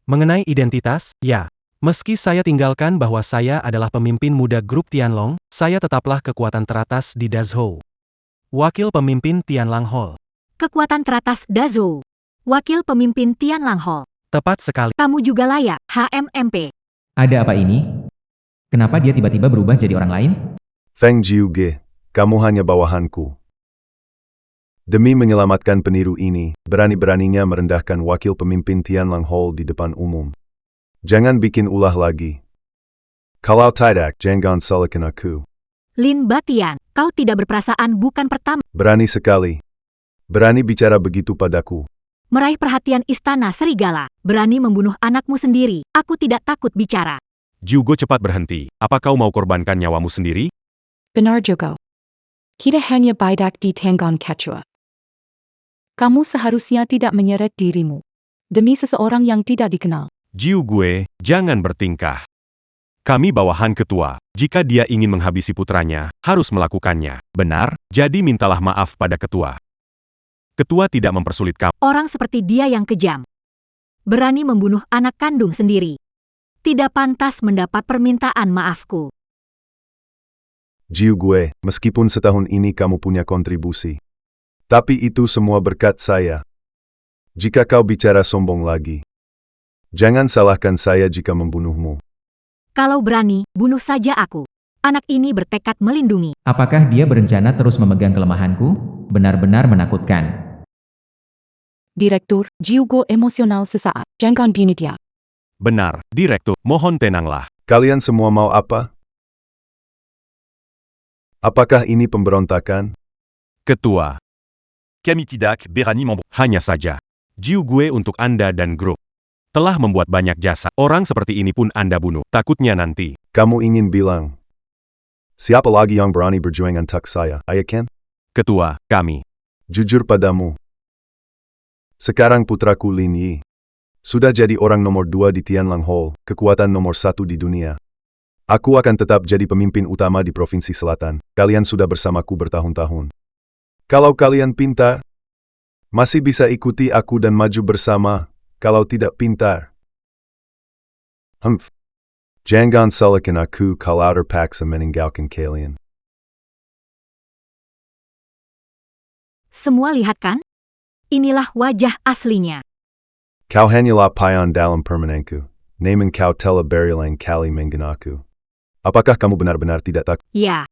Mengenai identitas, ya. Meski saya tinggalkan bahwa saya adalah pemimpin muda grup Tianlong, saya tetaplah kekuatan teratas di Dazhou. Wakil pemimpin Tianlang Hall. Kekuatan teratas Dazhou. Wakil pemimpin Tianlang Hall. Tepat sekali. Kamu juga layak, HMMP. Ada apa ini? Kenapa dia tiba-tiba berubah jadi orang lain? Feng Jiuge, kamu hanya bawahanku. Demi menyelamatkan peniru ini, berani-beraninya merendahkan wakil pemimpin Tianlang Hall di depan umum. Jangan bikin ulah lagi. Kalau tidak, jangan salahkan aku. Lin Batian, kau tidak berperasaan bukan pertama Berani sekali. Berani bicara begitu padaku. meraih perhatian istana serigala, berani membunuh anakmu sendiri. Aku tidak takut bicara. Jiugo cepat berhenti. Apa kau mau korbankan nyawamu sendiri? Benar juga. Kita hanya bidak di tenggang kecua. Kamu seharusnya tidak menyeret dirimu demi seseorang yang tidak dikenal. Jiugue, jangan bertingkah. Kami bawahan ketua. Jika dia ingin menghabisi putranya, harus melakukannya. Benar? Jadi mintalah maaf pada ketua. Ketua tidak mempersulit kamu. Orang seperti dia yang kejam. Berani membunuh anak kandung sendiri. Tidak pantas mendapat permintaan maafku. Jiugue, meskipun setahun ini kamu punya kontribusi. Tapi itu semua berkat saya. Jika kau bicara sombong lagi, jangan salahkan saya jika membunuhmu. Kalau berani, bunuh saja aku. Anak ini bertekad melindungi. Apakah dia berencana terus memegang kelemahanku? Benar-benar menakutkan. Direktur, Jiugo emosional sesaat. Jangan bunuh dia. Benar, Direktur, mohon tenanglah. Kalian semua mau apa? Apakah ini pemberontakan? Ketua, Kami tidak berani membunuh. hanya saja. Jiugue untuk Anda dan grup. Telah membuat banyak jasa. Orang seperti ini pun Anda bunuh. Takutnya nanti. Kamu ingin bilang, siapa lagi yang berani berjuang untuk saya? Ayah Ken? Ketua, kami. Jujur padamu. Sekarang putraku Lin Yi sudah jadi orang nomor 2 di Tianlang Hall, kekuatan nomor 1 di dunia. Aku akan tetap jadi pemimpin utama di Provinsi Selatan. Kalian sudah bersamaku bertahun-tahun. Kalau kalian pintar, masih bisa ikuti aku dan maju bersama. Kalau tidak pintar, jangan salahkan aku kalau terpaksa meninggalkan kalian. Semua lihat kan? Inilah wajah aslinya. Kau hanyalah payan dalam permainanku. Namun kau telah berulang kali menghinaku. Apakah kamu benar-benar tidak takut? Ya.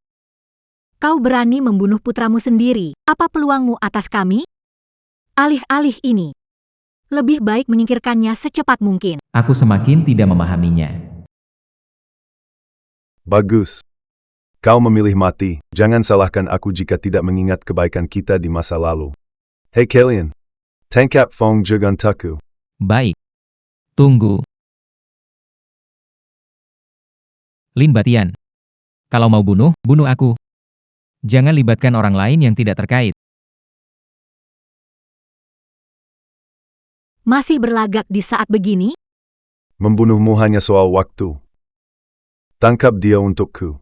Kau berani membunuh putramu sendiri. Apa peluangmu atas kami? Alih-alih ini. Lebih baik menyingkirkannya secepat mungkin. Aku semakin tidak memahaminya. Bagus. Kau memilih mati. Jangan salahkan aku jika tidak mengingat kebaikan kita di masa lalu. Hei kalian. Tangkap Fong Jugantaku. Baik. Tunggu. Lin Batian. Kalau mau bunuh, bunuh aku. Jangan libatkan orang lain yang tidak terkait. Masih berlagak di saat begini? Membunuhmu hanya soal waktu. Tangkap dia untukku.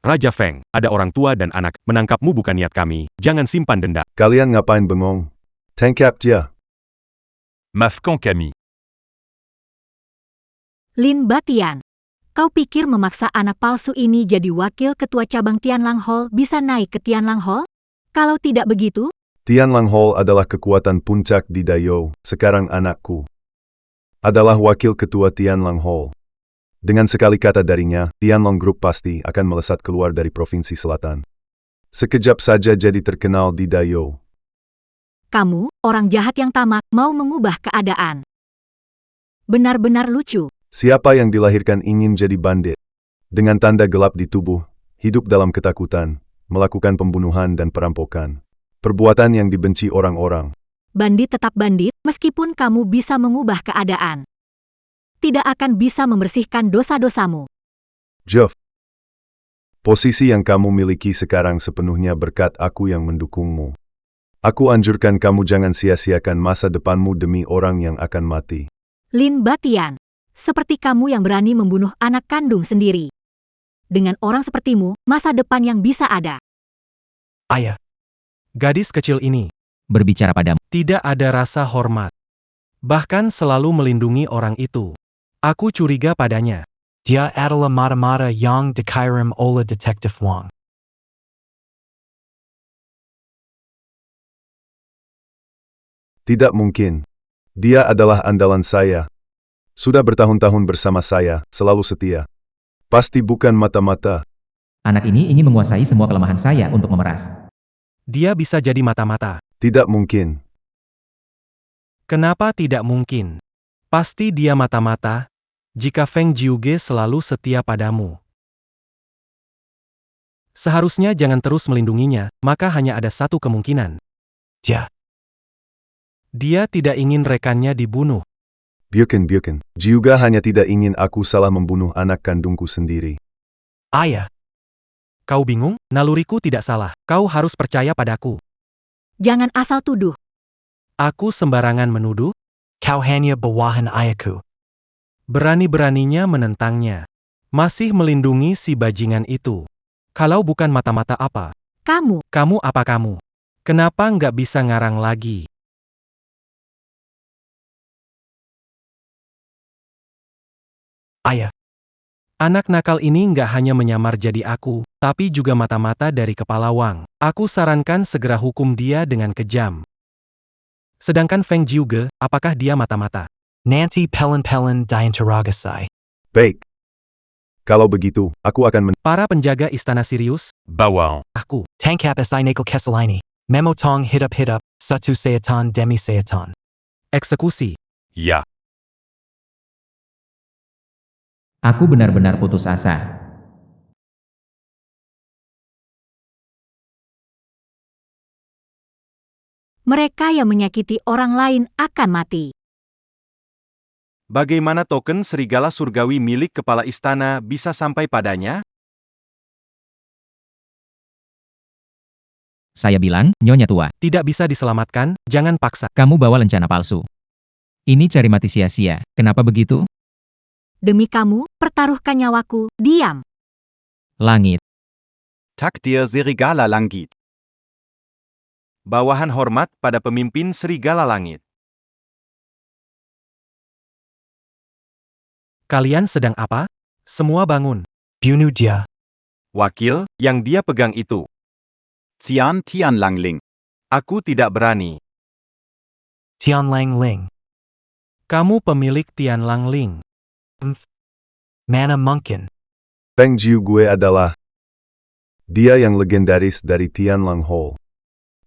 Raja Feng, ada orang tua dan anak. Menangkapmu bukan niat kami. Jangan simpan dendam. Kalian ngapain bengong? Tangkap dia. Maafkan kami. Lin Batian. Kau pikir memaksa anak palsu ini jadi wakil ketua cabang Tianlang Hall bisa naik ke Tianlang Hall? Kalau tidak begitu, Tianlang Hall adalah kekuatan puncak di Dayo. Sekarang anakku adalah wakil ketua Tianlang Hall. Dengan sekali kata darinya, Tianlang Group pasti akan melesat keluar dari Provinsi Selatan. Sekejap saja jadi terkenal di Dayo. kamu, orang jahat yang tamak, mau mengubah keadaan. Benar-benar lucu. Siapa yang dilahirkan ingin jadi bandit? Dengan tanda gelap di tubuh, hidup dalam ketakutan, melakukan pembunuhan dan perampokan. Perbuatan yang dibenci orang-orang. Bandit tetap bandit, meskipun kamu bisa mengubah keadaan. Tidak akan bisa membersihkan dosa-dosamu. Jeff, posisi yang kamu miliki sekarang sepenuhnya berkat aku yang mendukungmu. Aku anjurkan kamu jangan sia-siakan masa depanmu demi orang yang akan mati. Lin Batian, seperti kamu yang berani membunuh anak kandung sendiri. Dengan orang sepertimu, masa depan yang bisa ada. Ayah. Gadis kecil ini Berbicara padamu. tidak ada rasa hormat. Bahkan selalu melindungi orang itu. Aku curiga padanya. Dia adalah mata-mata yang dikirim oleh Detektif Wang. Tidak mungkin. Dia adalah andalan saya. Sudah bertahun-tahun bersama saya, selalu setia. Pasti bukan mata-mata. Anak ini ingin menguasai semua kelemahan saya untuk memeras. Dia bisa jadi mata-mata. Tidak mungkin. Kenapa tidak mungkin? Pasti dia mata-mata, jika Feng Jiuge selalu setia padamu. Seharusnya jangan terus melindunginya, maka hanya ada satu kemungkinan. Dia tidak ingin rekannya dibunuh. Bukan. Juga hanya tidak ingin aku salah membunuh anak kandungku sendiri. Ayah. Kau bingung? Naluriku tidak salah. Kau harus percaya padaku. Jangan asal tuduh. Aku sembarangan menuduh? Kau hanya bawahan ayahku. Berani-beraninya menentangnya. Masih melindungi si bajingan itu. Kalau bukan mata-mata apa? Kamu. Kamu apa kamu? Kenapa nggak bisa ngarang lagi? Ayah. Anak nakal ini nggak hanya menyamar jadi aku, tapi juga mata-mata dari kepala Wang. Aku sarankan segera hukum dia dengan kejam. Sedangkan Feng Jiuge, apakah dia mata-mata? Nanti pelen-pelen diinterogasi. Baik. Kalau begitu, aku akan Para penjaga istana Sirius, Bawang. aku. Tangkap Nakel Keselaini. Memotong hidup-hidup, satu seatan demi seatan. Eksekusi. Ya. Aku benar-benar putus asa. Mereka yang menyakiti orang lain akan mati. Bagaimana token serigala surgawi milik kepala istana bisa sampai padanya? Saya bilang, Nyonya tua, Tidak bisa diselamatkan, jangan paksa. kamu bawa lencana palsu. Ini cari mati sia-sia, kenapa begitu? Demi kamu, pertaruhkan nyawaku, diam. Langit. Takdir Serigala Langit. Bawahan hormat pada pemimpin serigala langit. Kalian sedang apa? Semua bangun. Bunuh dia. Wakil, yang dia pegang itu. Tian Tianlangling. Aku tidak berani. Tianlang Ling. Kamu pemilik Tianlang Ling. Mana mungkin. Feng Jiuge adalah dia yang legendaris dari Tianlang Hall.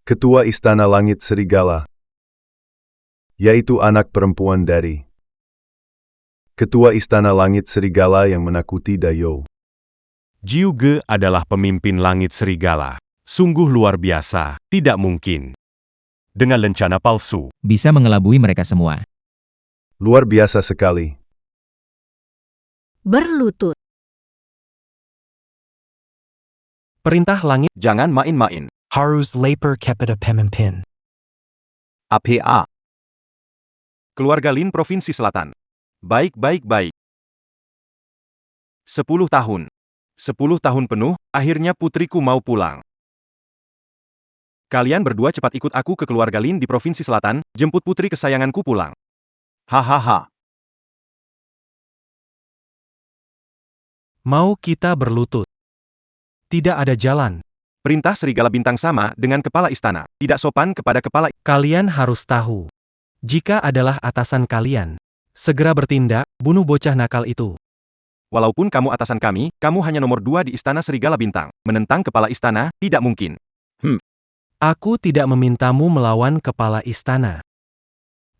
Ketua Istana Langit Serigala. Yaitu anak perempuan dari Ketua Istana Langit Serigala yang menakuti Dayo. Jiuge adalah pemimpin langit serigala. Sungguh luar biasa, tidak mungkin. Dengan lencana palsu, Bisa mengelabui mereka semua. Luar biasa sekali. Berlutut. Perintah langit. Jangan main-main. Harus lapor kepada pemimpin. APA. Keluarga Lin Provinsi Selatan. Baik. 10 tahun. 10 tahun penuh, akhirnya putriku mau pulang. Kalian berdua cepat ikut aku ke keluarga Lin di Provinsi Selatan, jemput putri kesayanganku pulang. Hahaha. Mau kita berlutut. Tidak ada jalan. Perintah serigala bintang sama dengan kepala istana. Tidak sopan kepada kepala. Kalian harus tahu. Jika adalah atasan kalian, segera bertindak, bunuh bocah nakal itu. Walaupun kamu atasan kami, kamu hanya nomor 2 di istana serigala bintang. Menentang kepala istana, tidak mungkin. Aku tidak memintamu melawan kepala istana.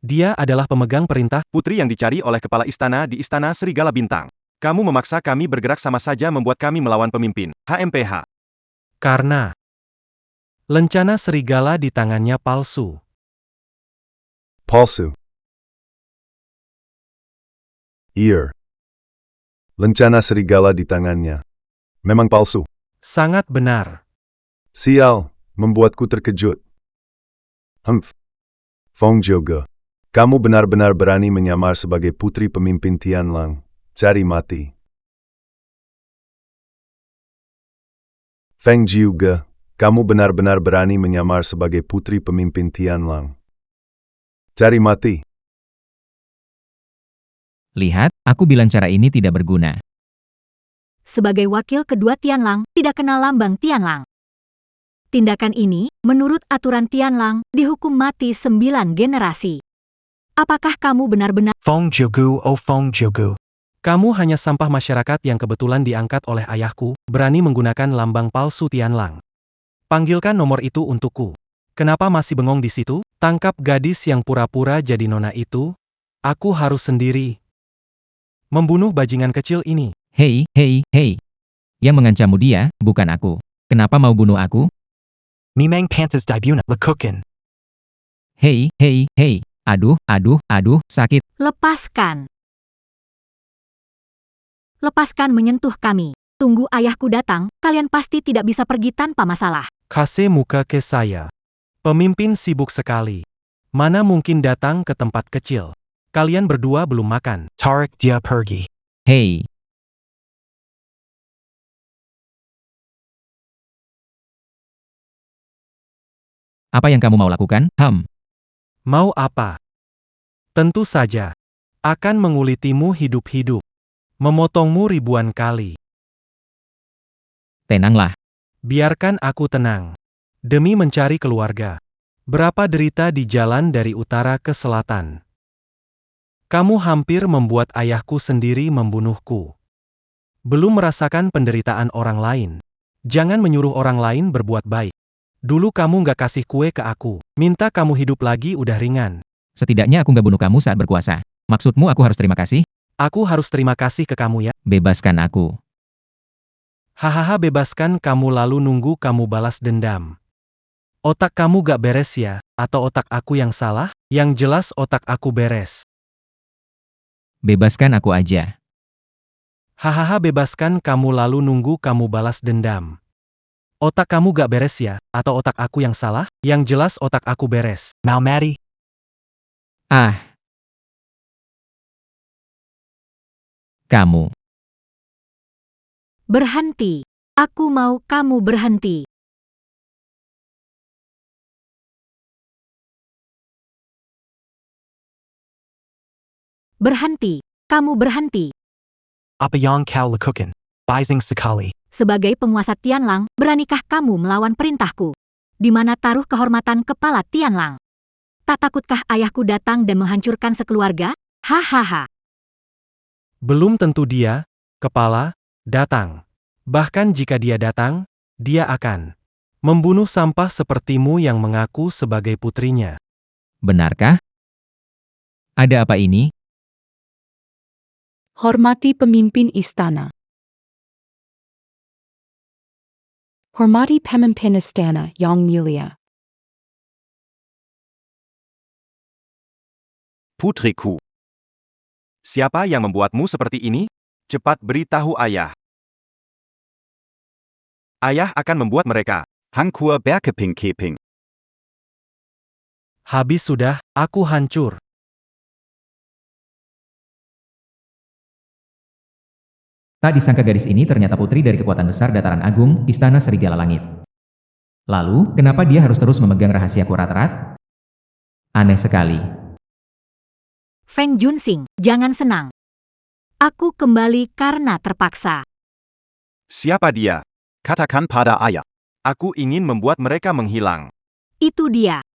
Dia adalah pemegang perintah. Putri yang dicari oleh kepala istana di istana serigala bintang. Kamu memaksa kami bergerak sama saja membuat kami melawan pemimpin. HMPH. Karena lencana serigala di tangannya palsu. Palsu. Ear. Lencana serigala di tangannya. Memang palsu. Sangat benar. Sial, membuatku terkejut. Feng Jiuge. Kamu benar-benar berani menyamar sebagai putri pemimpin Tianlang. Cari mati. Feng Jiuge, kamu benar-benar berani menyamar sebagai putri pemimpin Tianlang. Cari mati. Lihat, aku bilang cara ini tidak berguna. Sebagai wakil kedua Tianlang, tidak kenal lambang Tianlang. Tindakan ini, menurut aturan Tianlang, dihukum mati 9 generasi. Apakah kamu benar-benar Fong Jogu oh Fong Jogu. Kamu hanya sampah masyarakat yang kebetulan diangkat oleh ayahku, berani menggunakan lambang palsu Tianlang. Panggilkan nomor itu untukku. Kenapa masih bengong di situ? Tangkap gadis yang pura-pura jadi nona itu. Aku harus sendiri membunuh bajingan kecil ini. Hei, hei, hei. Yang mengancammu dia, bukan aku. Kenapa mau bunuh aku? Mimang pantas dibuna lekukan. Hei, hei, hei. Aduh, aduh, aduh, sakit. lepaskan? Lepaskan menyentuh kami. Tunggu ayahku datang, kalian pasti tidak bisa pergi tanpa masalah. Kasih muka ke saya. Pemimpin sibuk sekali. Mana mungkin datang ke tempat kecil. Kalian berdua belum makan. Tarik dia pergi. Hei. Apa yang kamu mau lakukan? Mau apa? Tentu saja. Akan mengulitimu hidup-hidup. Memotongmu ribuan kali. Tenanglah. Biarkan aku tenang. Demi mencari keluarga. Berapa derita di jalan dari utara ke selatan. Kamu hampir membuat ayahku sendiri membunuhku. Belum merasakan penderitaan orang lain. Jangan menyuruh orang lain berbuat baik. Dulu kamu nggak kasih kue ke aku. Minta kamu hidup lagi udah ringan. Setidaknya aku nggak bunuh kamu saat berkuasa. Maksudmu aku harus terima kasih? Aku harus terima kasih ke kamu ya. Bebaskan aku. Hahaha, bebaskan kamu lalu nunggu kamu balas dendam. Otak kamu gak beres ya? Atau otak aku yang salah? Yang jelas otak aku beres. Bebaskan aku aja. Hahaha, bebaskan kamu lalu nunggu kamu balas dendam. Otak kamu gak beres ya? Atau otak aku yang salah? Yang jelas otak aku beres. Mau mati? Ah. Kamu. Berhenti. Aku mau kamu berhenti. Berhenti. Kamu berhenti. Apa yang kau lakukan? Bising sekali. Sebagai penguasa Tianlang, beranikah kamu melawan perintahku? Di mana taruh kehormatan kepala Tianlang? Tak takutkah ayahku datang dan menghancurkan sekeluarga? Hahaha. Belum tentu dia, kepala, datang. Bahkan jika dia datang, dia akan membunuh sampah sepertimu yang mengaku sebagai putrinya. Benarkah? Ada apa ini? Hormati pemimpin istana. Hormati pemimpin istana yang mulia. Putriku. Siapa yang membuatmu seperti ini? Cepat beritahu ayah. Ayah akan membuat mereka. Hankur Berkeping Keping. Habis sudah, aku hancur. Tak disangka gadis ini ternyata putri dari kekuatan besar dataran agung, Istana Serigala Langit. Lalu, kenapa dia harus terus memegang rahasia Kuratrat? Aneh sekali. Feng Junxing, jangan senang. Aku kembali karena terpaksa. Siapa dia? Katakan pada ayah. Aku ingin membuat mereka menghilang. Itu dia.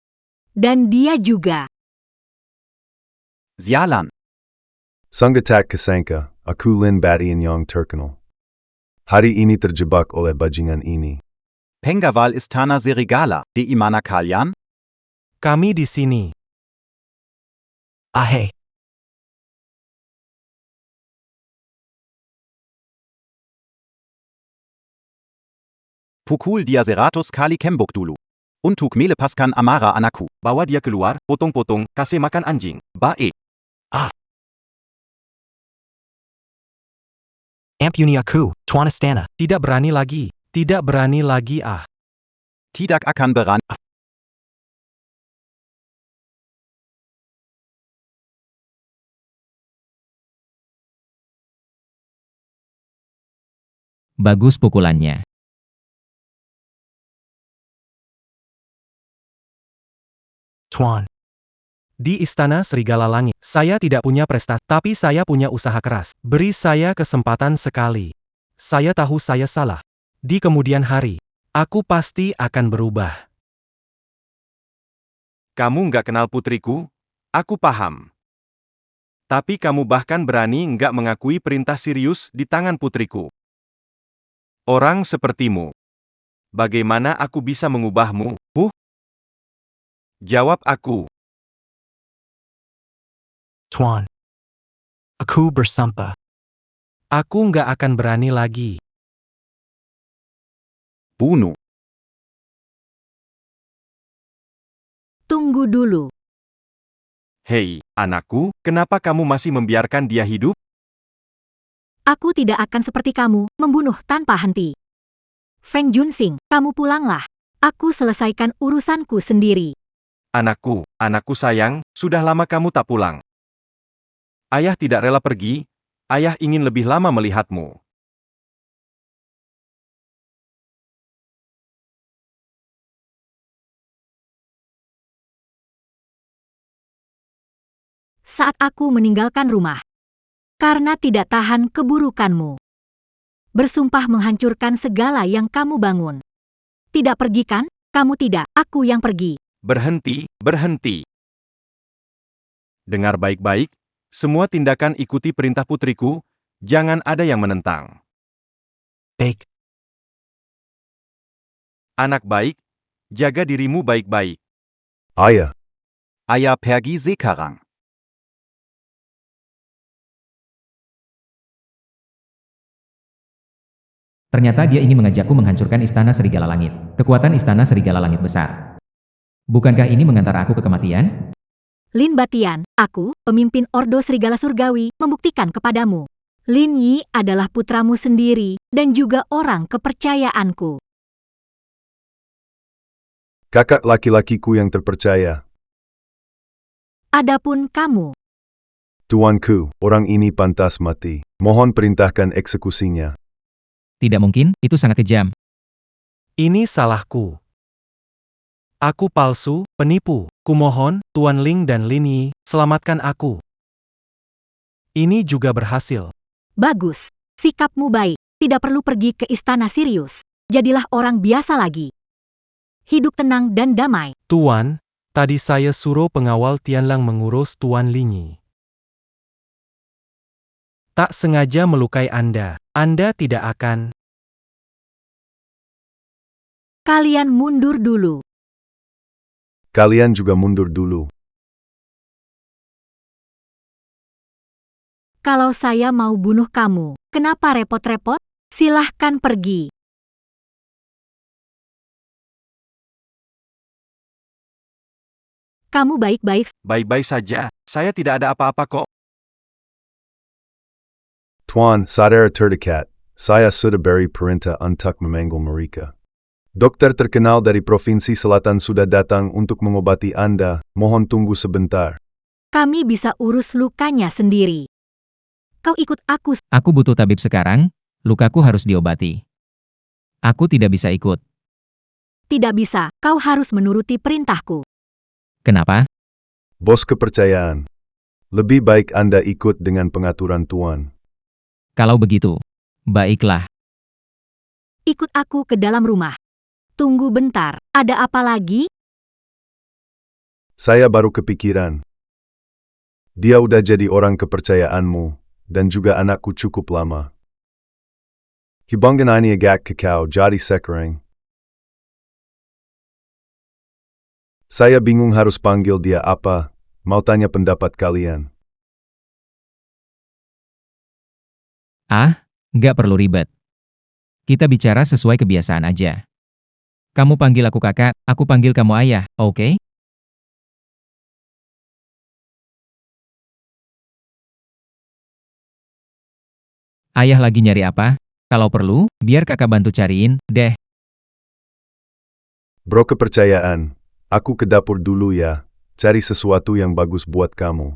Dan dia juga. Sialan. Sunggatak Kasangka, aku Lin Batian Yang terkenal. Hari ini terjebak oleh bajingan ini. Pengawal Istana Serigala, di imana kalian? Kami di sini. Ahai. Pukul dia 100 kali kembok dulu. Untuk melepaskan amarah anakku. Bawa dia keluar, potong-potong, kasih makan anjing. Baik. Ampuni aku, Tuan Istana. Tidak berani lagi. Tidak berani lagi ah. Tidak akan berani. Bagus pukulannya. Tuan. Di Istana Serigala Langit, saya tidak punya prestasi, tapi saya punya usaha keras. Beri saya kesempatan sekali. Saya tahu saya salah. Di kemudian hari, Aku pasti akan berubah. Kamu nggak kenal putriku? Aku paham. Tapi kamu bahkan berani nggak mengakui perintah Sirius di tangan putriku. Orang sepertimu. Bagaimana aku bisa mengubahmu? Jawab aku. Tuan. Aku bersumpah. Aku nggak akan berani lagi. Bunuh. Tunggu dulu. Hei, anakku, kenapa kamu masih membiarkan dia hidup? Aku tidak akan seperti kamu, membunuh tanpa henti. Feng Junxing, kamu pulanglah. Aku selesaikan urusanku sendiri. Anakku sayang, sudah lama kamu tak pulang. Ayah tidak rela pergi, ayah ingin lebih lama melihatmu. Saat aku meninggalkan rumah. Karena tidak tahan keburukanmu. Bersumpah menghancurkan segala yang kamu bangun. Tidak pergi kan? Kamu tidak, aku yang pergi. Berhenti, berhenti. Dengar baik-baik, semua tindakan ikuti perintah putriku, jangan ada yang menentang. Baik. Anak baik, jaga dirimu baik-baik. Ayah, Ayah pergi sekarang. Ternyata dia ingin mengajakku menghancurkan istana Serigala Langit. Kekuatan istana Serigala Langit besar. Bukankah ini mengantar aku ke kematian? Lin Batian, aku, pemimpin Ordo Serigala Surgawi, membuktikan kepadamu. Lin Yi adalah putramu sendiri, dan juga orang kepercayaanku. kakak laki-lakiku yang terpercaya. Adapun kamu, Tuanku, orang ini pantas mati. Mohon perintahkan eksekusinya. Tidak mungkin, itu sangat kejam. Ini salahku. Aku palsu, penipu. Kumohon, Tuan Ling dan Lin Yi, selamatkan aku. Ini juga berhasil. bagus. Sikapmu baik, tidak perlu pergi ke istana Sirius. Jadilah orang biasa lagi. Hidup tenang dan damai. Tuan, tadi saya suruh pengawal Tianlang mengurus Tuan Ling Yi. Tak sengaja melukai Anda. Anda tidak akan. Kalian mundur dulu. Kalian juga mundur dulu. Kalau saya mau bunuh kamu, kenapa repot-repot? Silahkan pergi. Kamu baik-baik. Baik-baik saja, saya tidak ada apa-apa kok. Tuan, saudara terdekat, saya sudah beri perintah untuk memanggil mereka. Dokter terkenal dari Provinsi Selatan sudah datang untuk mengobati Anda, mohon tunggu sebentar. Kami bisa urus lukanya sendiri. Kau ikut aku. Aku butuh tabib sekarang, lukaku harus diobati. Aku tidak bisa ikut. Tidak bisa, kau harus menuruti perintahku. Kenapa? Bos kepercayaan. Lebih baik Anda ikut dengan pengaturan Tuan. Kalau begitu, baiklah. Ikut aku ke dalam rumah. Tunggu bentar, ada apa lagi? Saya baru kepikiran. Dia udah jadi orang kepercayaanmu, dan juga anakku cukup lama. Hubungan ini agak kekal jadi sekarang. Saya bingung harus panggil dia apa, mau tanya pendapat kalian. Nggak perlu ribet. Kita bicara sesuai kebiasaan aja. Kamu panggil aku kakak, aku panggil kamu ayah, oke? Ayah lagi nyari apa? Kalau perlu, biar kakak bantu cariin, deh. Bro kepercayaan, aku ke dapur dulu ya, cari sesuatu yang bagus buat kamu.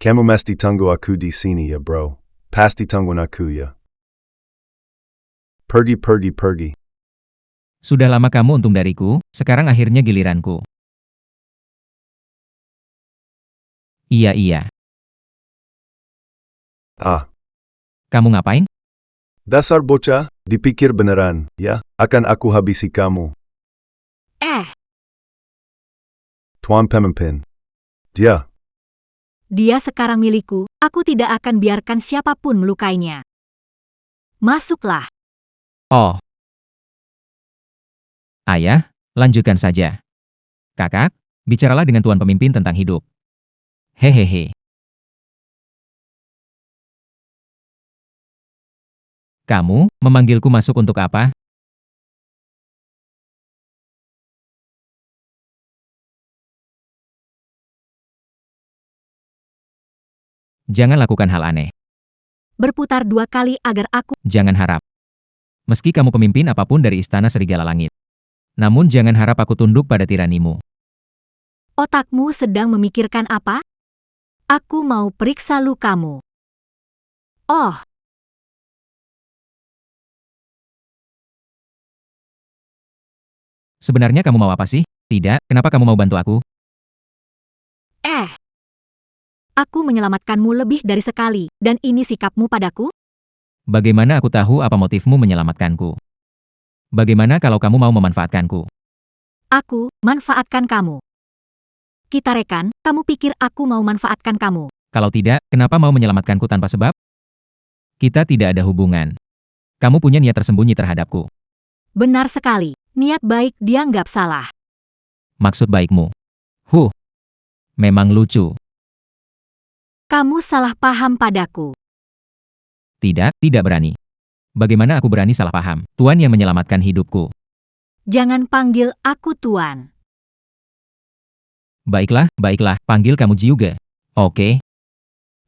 Kamu mesti tunggu aku di sini ya bro, pasti tungguin aku ya. Pergi. Sudah lama kamu untung dariku, sekarang akhirnya giliranku. Iya. Ah, Kamu ngapain? dasar bocah, Dipikir beneran, ya? Akan aku habisi kamu. Tuan pemimpin. Dia sekarang milikku, aku tidak akan biarkan siapapun melukainya. Masuklah. Oh. Ayah, lanjutkan saja. Kakak, bicaralah dengan tuan pemimpin tentang hidup. Hehehe. Kamu memanggilku masuk untuk apa? Jangan lakukan hal aneh. Berputar 2 kali agar aku... Jangan harap. Meski kamu pemimpin apapun dari Istana Serigala Langit. Namun jangan harap aku tunduk pada tiranimu. Otakmu sedang memikirkan apa? Aku mau periksa lukamu. Oh. Sebenarnya kamu mau apa sih? Tidak, kenapa kamu mau bantu aku? Aku menyelamatkanmu lebih dari sekali, dan ini sikapmu padaku? Bagaimana aku tahu apa motifmu menyelamatkanku? Bagaimana kalau kamu mau memanfaatkanku? Aku manfaatkan kamu. Kita rekan, kamu pikir aku mau manfaatkan kamu? Kalau tidak, kenapa mau menyelamatkanku tanpa sebab? Kita tidak ada hubungan. Kamu punya niat tersembunyi terhadapku. Benar sekali, niat baik dianggap salah. Maksud baikmu? Memang lucu. Kamu salah paham padaku. Tidak berani. Bagaimana aku berani salah paham? Tuan yang menyelamatkan hidupku. Jangan panggil aku Tuan. Baiklah, panggil kamu juga. Oke.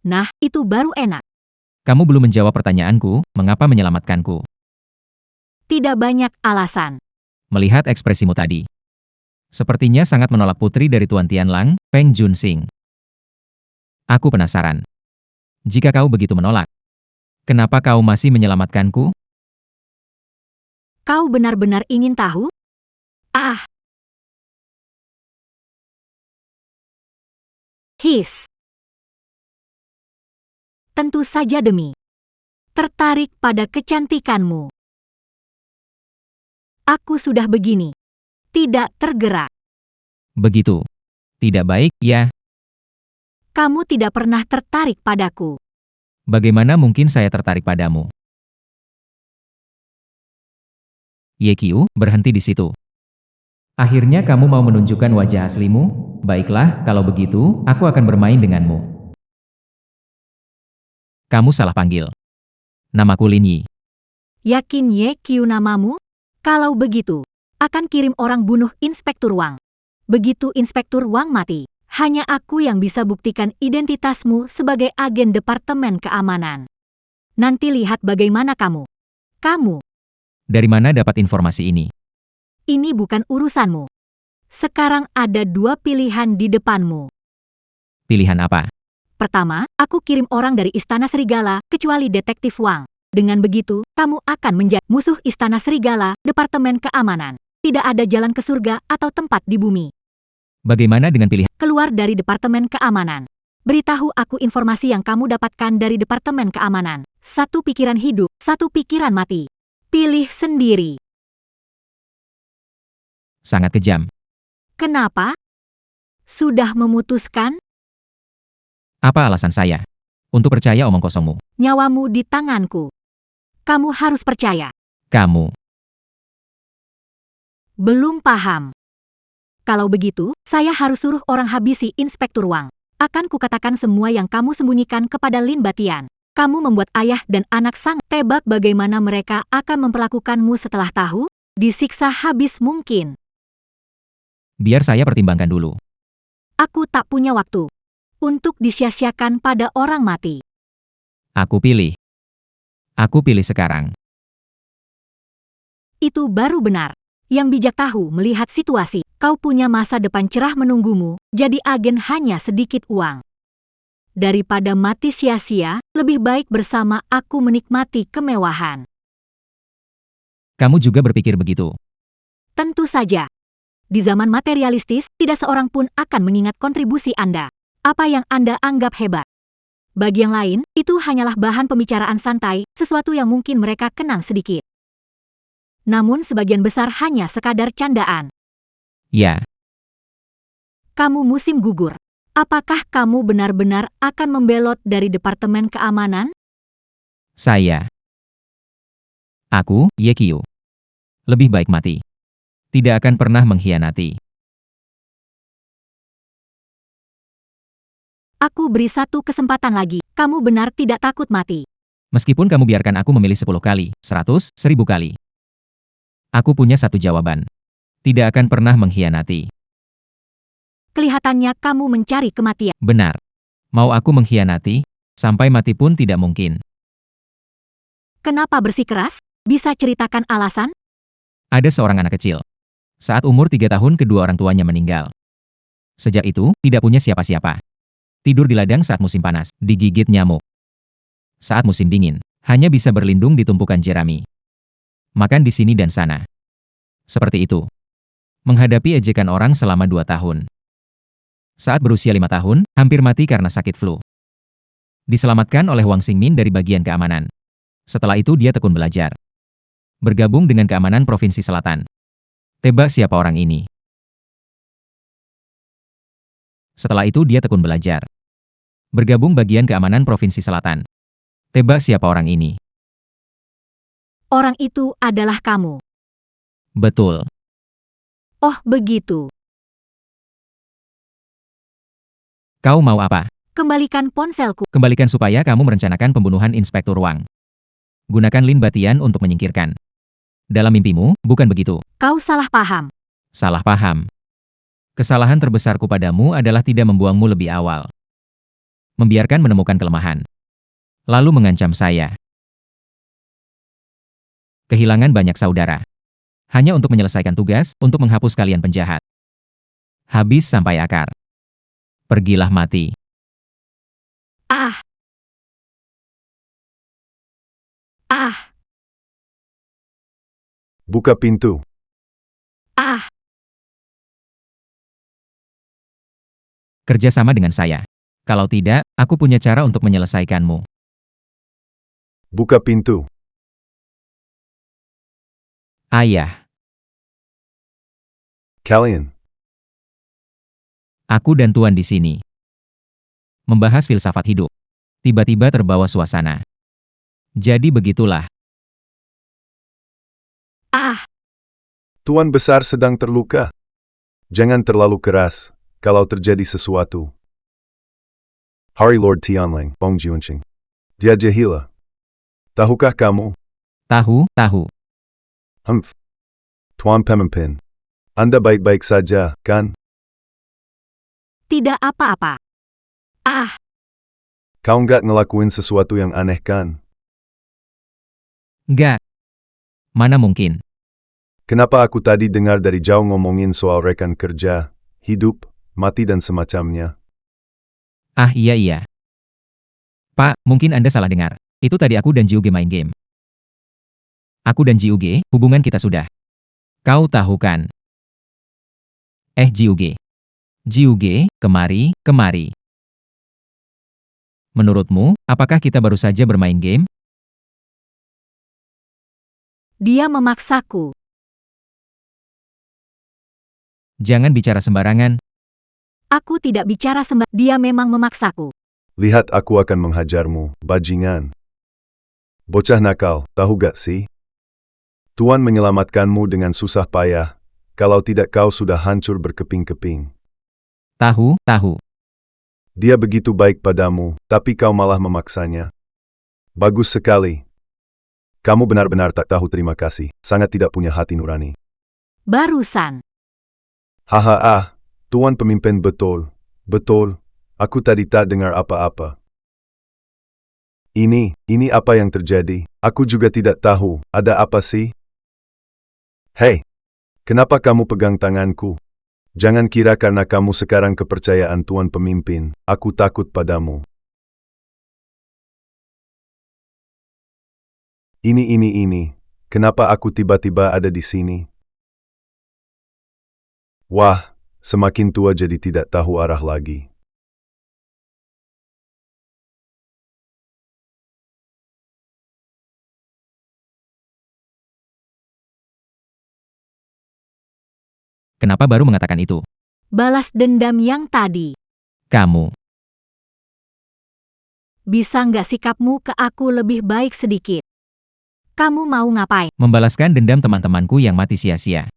Nah, itu baru enak. Kamu belum menjawab pertanyaanku, mengapa menyelamatkanku? Tidak banyak alasan. Melihat ekspresimu tadi. Sepertinya sangat menolak putri dari Tuan Tianlang, Peng Junsing. Aku penasaran. Jika kau begitu menolak, kenapa kau masih menyelamatkanku? Kau benar-benar ingin tahu? Tentu saja demi tertarik pada kecantikanmu. Aku sudah begini. Tidak tergerak. Begitu. Tidak baik, ya? Kamu tidak pernah tertarik padaku. Bagaimana mungkin saya tertarik padamu? Yekiu, berhenti di situ. Akhirnya kamu mau menunjukkan wajah aslimu? Baiklah, kalau begitu, aku akan bermain denganmu. Kamu salah panggil. Namaku Lin Yi. Yakin Yekiu namamu? Kalau begitu, akan kirim orang bunuh Inspektur Wang. Begitu Inspektur Wang mati, hanya aku yang bisa buktikan identitasmu sebagai agen Departemen Keamanan. Nanti lihat bagaimana kamu. Dari mana dapat informasi ini? Ini bukan urusanmu. Sekarang ada 2 pilihan di depanmu. Pilihan apa? Pertama, aku kirim orang dari Istana Serigala, kecuali Detektif Wang. Dengan begitu, kamu akan menjadi musuh Istana Serigala, Departemen Keamanan. Tidak ada jalan ke surga atau tempat di bumi. Bagaimana dengan pilihan? Keluar dari Departemen Keamanan. Beritahu aku informasi yang kamu dapatkan dari Departemen Keamanan. 1 pikiran hidup, 1 pikiran mati. Pilih sendiri. Sangat kejam. Kenapa? Sudah memutuskan? Apa alasan saya? Untuk percaya omong kosongmu. Nyawamu di tanganku. Kamu harus percaya. Kamu. Belum paham. Kalau begitu, saya harus suruh orang habisi Inspektur Wang. Akan kukatakan semua yang kamu sembunyikan kepada Lin Batian. Kamu membuat ayah dan anak sang tebak bagaimana mereka akan memperlakukanmu setelah tahu? Disiksa habis mungkin. Biar saya pertimbangkan dulu. Aku tak punya waktu untuk disia-siakan pada orang mati. Aku pilih. Aku pilih sekarang. Itu baru benar. Yang bijak tahu melihat situasi. Kau punya masa depan cerah menunggumu, jadi agen hanya sedikit uang. Daripada mati sia-sia, lebih baik bersama aku menikmati kemewahan. Kamu juga berpikir begitu? Tentu saja. Di zaman materialistis, tidak seorang pun akan mengingat kontribusi Anda. Apa yang Anda anggap hebat. Bagi yang lain, itu hanyalah bahan pembicaraan santai, sesuatu yang mungkin mereka kenang sedikit. namun sebagian besar hanya sekadar candaan. Ya, Kamu musim gugur. Apakah kamu benar-benar akan membelot dari Departemen Keamanan? Aku, Ye Qiu. Lebih baik mati. Tidak akan pernah mengkhianati. Aku beri satu kesempatan lagi. Kamu benar tidak takut mati. Meskipun kamu biarkan aku memilih 10 kali, 100, 1000 kali. Aku punya satu jawaban. Tidak akan pernah mengkhianati. Kelihatannya kamu mencari kematian. Benar. Mau aku mengkhianati, sampai mati pun tidak mungkin. Kenapa bersikeras? Bisa ceritakan alasan? Ada seorang anak kecil. Saat umur 3 tahun kedua orang tuanya meninggal. Sejak itu, tidak punya siapa-siapa. Tidur di ladang saat musim panas, digigit nyamuk. Saat musim dingin, hanya bisa berlindung di tumpukan jerami. Makan di sini dan sana. Seperti itu. Menghadapi ejekan orang selama 2 tahun. Saat berusia 5 tahun, hampir mati karena sakit flu. Diselamatkan oleh Wang Xingmin dari bagian keamanan. Setelah itu dia tekun belajar. Bergabung dengan keamanan Provinsi Selatan. Tebak siapa orang ini? Setelah itu dia tekun belajar. Bergabung bagian keamanan Provinsi Selatan. Tebak siapa orang ini? Orang itu adalah kamu. Betul. Oh, begitu. Kau mau apa? Kembalikan ponselku. Kembalikan supaya kamu merencanakan pembunuhan Inspektur Wang. Gunakan Lin Batian untuk menyingkirkan. Dalam mimpimu, bukan begitu. Kau salah paham. Salah paham. Kesalahan terbesarku padamu adalah tidak membuangmu lebih awal. Membiarkan menemukan kelemahan. Lalu mengancam saya. Kehilangan banyak saudara. Hanya untuk menyelesaikan tugas, untuk menghapus kalian penjahat. Habis sampai akar. Pergilah mati. Ah. Ah. Buka pintu. Ah. Kerjasama dengan saya. Kalau tidak, aku punya cara untuk menyelesaikanmu. Buka pintu. Ayah, Kalian. aku dan Tuan di sini. Membahas filsafat hidup. Tiba-tiba terbawa suasana. Jadi begitulah. Ah. Tuan besar sedang terluka. Jangan terlalu keras, kalau terjadi sesuatu. Hari Lord Tianling, Bong Jiunqing. Dia jahila. Tahukah kamu? Tahu. Humph. Tuan pemimpin. Anda baik-baik saja, kan? Tidak apa-apa. Ah. Kau nggak ngelakuin sesuatu yang aneh kan? Enggak. Mana mungkin. Kenapa aku tadi dengar dari jauh ngomongin soal rekan kerja, hidup, mati dan semacamnya? Ah iya. Pak, mungkin Anda salah dengar. Itu tadi aku dan Jiuge main game. Aku dan Jiuge, hubungan kita sudah. Kau tahu kan? Jiuge. Jiuge, kemari. Menurutmu, apakah kita baru saja bermain game? Dia memaksaku. Jangan bicara sembarangan. Aku tidak bicara sembarangan. Dia memang memaksaku. Lihat aku akan menghajarmu, bajingan. Bocah nakal, tahu gak sih? Tuan menyelamatkanmu dengan susah payah, kalau tidak kau sudah hancur berkeping-keping. Tahu. Dia begitu baik padamu, tapi kau malah memaksanya. Bagus sekali. Kamu benar-benar tak tahu terima kasih, sangat tidak punya hati nurani. Barusan. Haha, Tuan pemimpin betul. Aku tadi tak dengar apa-apa. Ini apa yang terjadi? Aku juga tidak tahu, ada apa sih? Hei, kenapa kamu pegang tanganku? Jangan kira karena kamu sekarang kepercayaan Tuan pemimpin, aku takut padamu. Ini, kenapa aku tiba-tiba ada di sini? Wah, semakin tua jadi tidak tahu arah lagi. Kenapa baru mengatakan itu? Balas dendam yang tadi. Kamu. Bisa nggak sikapmu ke aku lebih baik sedikit? Kamu mau ngapain? Membalaskan dendam teman-temanku yang mati sia-sia.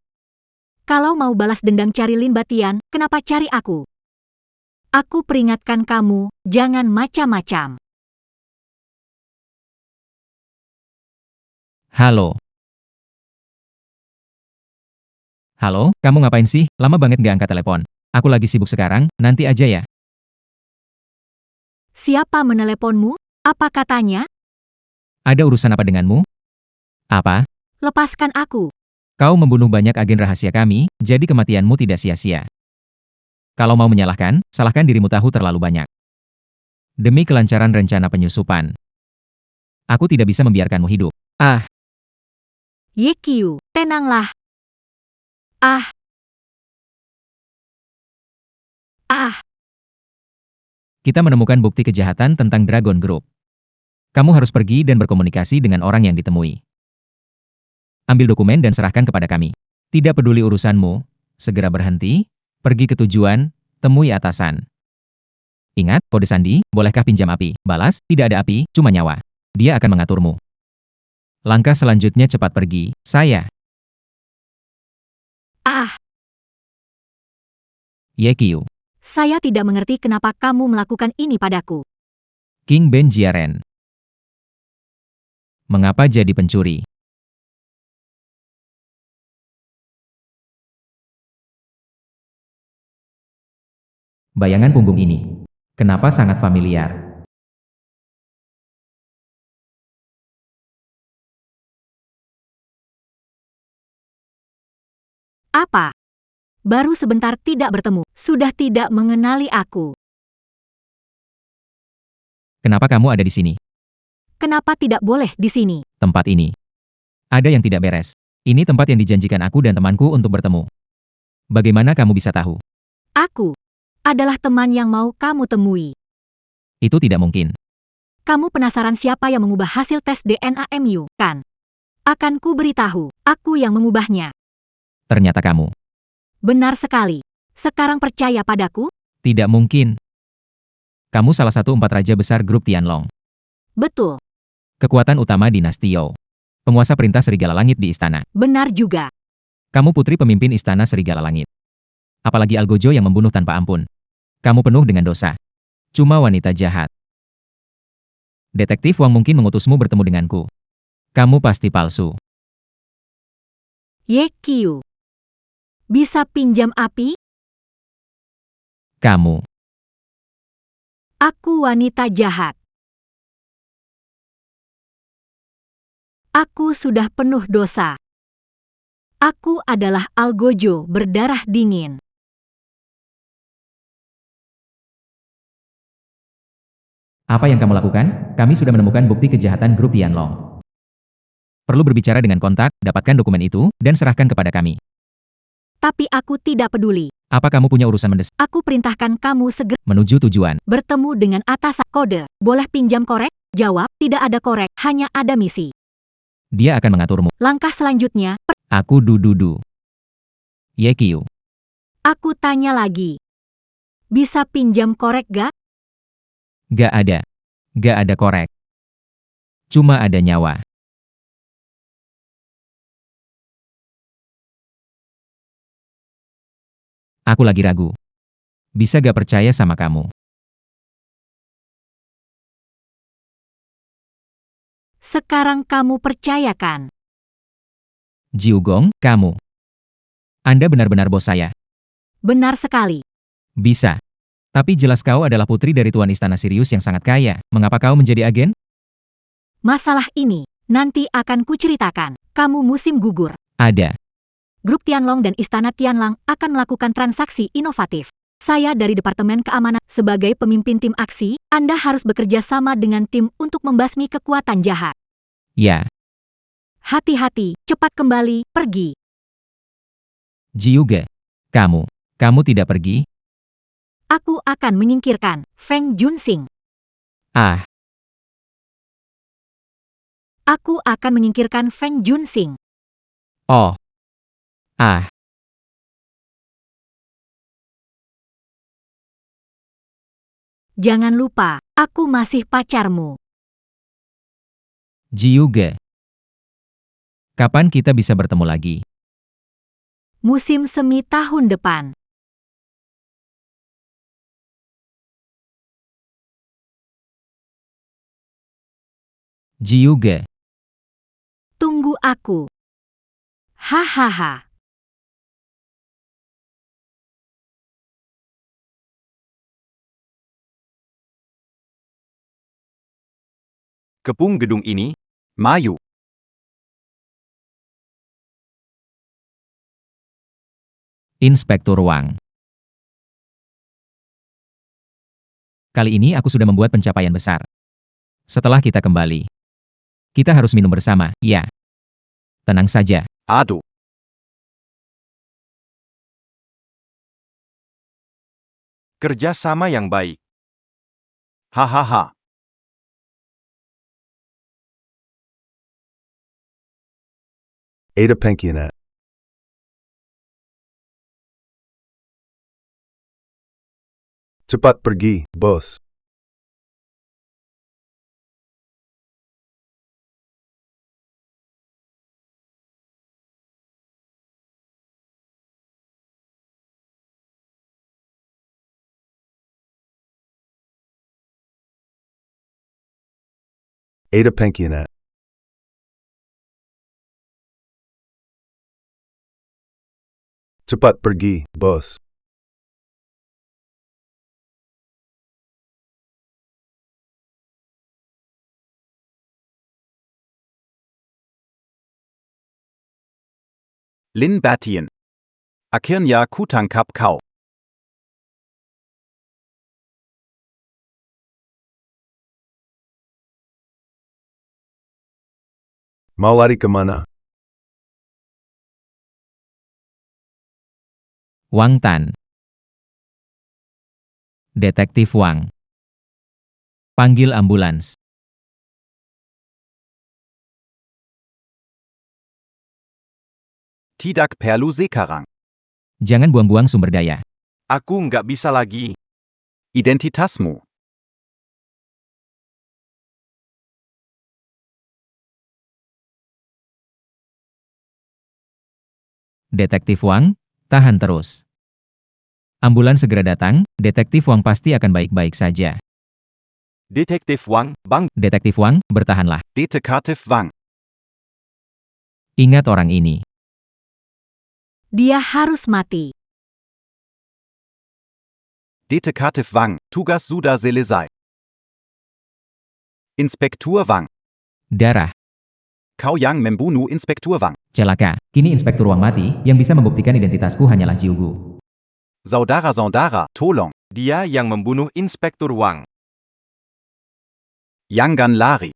Kalau mau balas dendam cari Lin Batian, kenapa cari aku? Aku peringatkan kamu, jangan macam-macam. Halo. Halo, kamu ngapain sih? Lama banget gak angkat telepon. Aku lagi sibuk sekarang, nanti aja ya. Siapa meneleponmu? Apa katanya? Ada urusan apa denganmu? Apa? Lepaskan aku. Kau membunuh banyak agen rahasia kami, jadi kematianmu tidak sia-sia. Kalau mau menyalahkan, salahkan dirimu tahu terlalu banyak. Demi kelancaran rencana penyusupan. Aku tidak bisa membiarkanmu hidup. Ah, Ye Qiu, tenanglah. Ah. kita menemukan bukti kejahatan tentang Dragon Group. Kamu harus pergi dan berkomunikasi dengan orang yang ditemui. Ambil dokumen dan serahkan kepada kami. Tidak peduli urusanmu, segera berhenti, pergi ke tujuan, temui atasan. Ingat, kode sandi, bolehkah pinjam api? Balas, tidak ada api, cuma nyawa. Dia akan mengaturmu. Langkah selanjutnya cepat pergi, saya. Ye Qiu. Saya tidak mengerti kenapa kamu melakukan ini padaku. King Ben Jiaren. Mengapa jadi pencuri? Bayangan punggung ini. Kenapa sangat familiar? Apa? Baru sebentar tidak bertemu, sudah tidak mengenali aku. Kenapa kamu ada di sini? Kenapa tidak boleh di sini? Tempat ini. Ada yang tidak beres. Ini tempat yang dijanjikan aku dan temanku untuk bertemu. Bagaimana kamu bisa tahu? Aku adalah teman yang mau kamu temui. Itu tidak mungkin. Kamu penasaran siapa yang mengubah hasil tes DNA MU, kan? Akan ku beritahu, aku yang mengubahnya. Ternyata kamu. Benar sekali. Sekarang percaya padaku? Tidak mungkin. Kamu salah satu 4 raja besar grup Tianlong. Betul. Kekuatan utama dinasti Youo. Penguasa perintah Serigala Langit di istana. Benar juga. Kamu putri pemimpin istana Serigala Langit. Apalagi Algojo yang membunuh tanpa ampun. Kamu penuh dengan dosa. Cuma wanita jahat. Detektif Wang mungkin mengutusmu bertemu denganku. Kamu pasti palsu. Ye Qiu. Bisa pinjam api? Kamu. Aku wanita jahat. Aku sudah penuh dosa. Aku adalah Algojo berdarah dingin. Apa yang kamu lakukan? Kami sudah menemukan bukti kejahatan grup Tianlong. Perlu berbicara dengan kontak, dapatkan dokumen itu, dan serahkan kepada kami. Tapi aku tidak peduli. Apa kamu punya urusan mendesak? Aku perintahkan kamu segera Menuju tujuan. bertemu dengan atasan. Kode, boleh pinjam korek? Jawab, tidak ada korek, hanya ada misi. Dia akan mengaturmu. Langkah selanjutnya, Aku dududu. Ye Qiu. aku tanya lagi. Bisa pinjam korek gak? Gak ada. Gak ada korek. Cuma ada nyawa. Aku lagi ragu. Bisa gak percaya sama kamu? Sekarang kamu percayakan. Jiugong, kamu. Anda benar-benar bos saya. Benar sekali. Bisa. Tapi jelas kau adalah putri dari Tuan Istana Sirius yang sangat kaya. Mengapa kau menjadi agen? Masalah ini, nanti akan kuceritakan. Kamu musim gugur. Ada. Grup Tianlong dan Istana Tianlang akan melakukan transaksi inovatif. Saya dari Departemen Keamanan, sebagai pemimpin tim aksi, Anda harus bekerja sama dengan tim untuk membasmi kekuatan jahat. Ya. Hati-hati, cepat kembali, pergi. Jiuge. Kamu tidak pergi? Aku akan menyingkirkan Feng Junxing. Ah, Aku akan menyingkirkan Feng Junxing. oh. Ah. Jangan lupa, aku masih pacarmu. Jiuge. Kapan kita bisa bertemu lagi? Musim semi tahun depan. Jiuge. Tunggu aku. Hahaha. Kepung gedung ini, Mayu. Inspektur Wang. Kali ini aku sudah membuat pencapaian besar. Setelah kita kembali, kita harus minum bersama, ya. Tenang saja. Ado. Kerja sama yang baik. Hahaha. Ada Penkianet. Cepat pergi, bos. Ada Penkianet. Cepat pergi, bos. Lin Batien. Akhirnya ku tangkap kau. Mau lari kemana? Wang Tan. Detektif Wang. Panggil ambulans. Tidak perlu sekarang. Jangan buang-buang sumber daya. Aku nggak bisa lagi. Identitasmu. Detektif Wang, tahan terus. Ambulans segera datang, Detektif Wang pasti akan baik-baik saja. Detektif Wang, Bang. Detektif Wang, bertahanlah. Detektiv Wang. Ingat orang ini. Dia harus mati. Detektiv Wang, tugas sudah selesai. Inspektur Wang. Darah. Kau yang membunuh Inspektur Wang. Celaka. Kini Inspektur Wang mati, yang bisa membuktikan identitasku hanyalah Jiugu. Saudara-saudara, tolong. Dia yang membunuh Inspektur Wang. Jangan lari.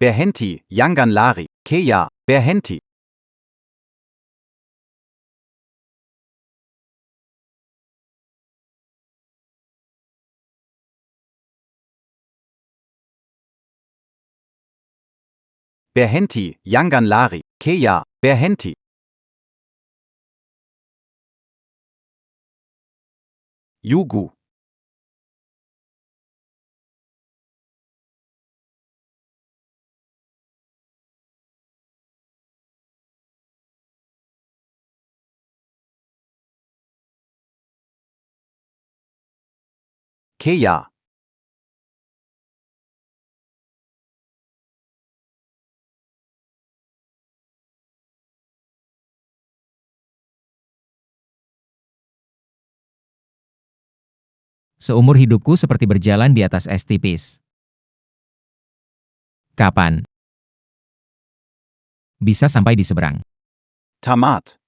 Berhenti, jangan lari. Kea, berhenti. Berhenti, jangan lari. Kea, berhenti. Yugu. Kea. Seumur hidupku seperti berjalan di atas es tipis. Kapan bisa sampai di seberang? Tamat.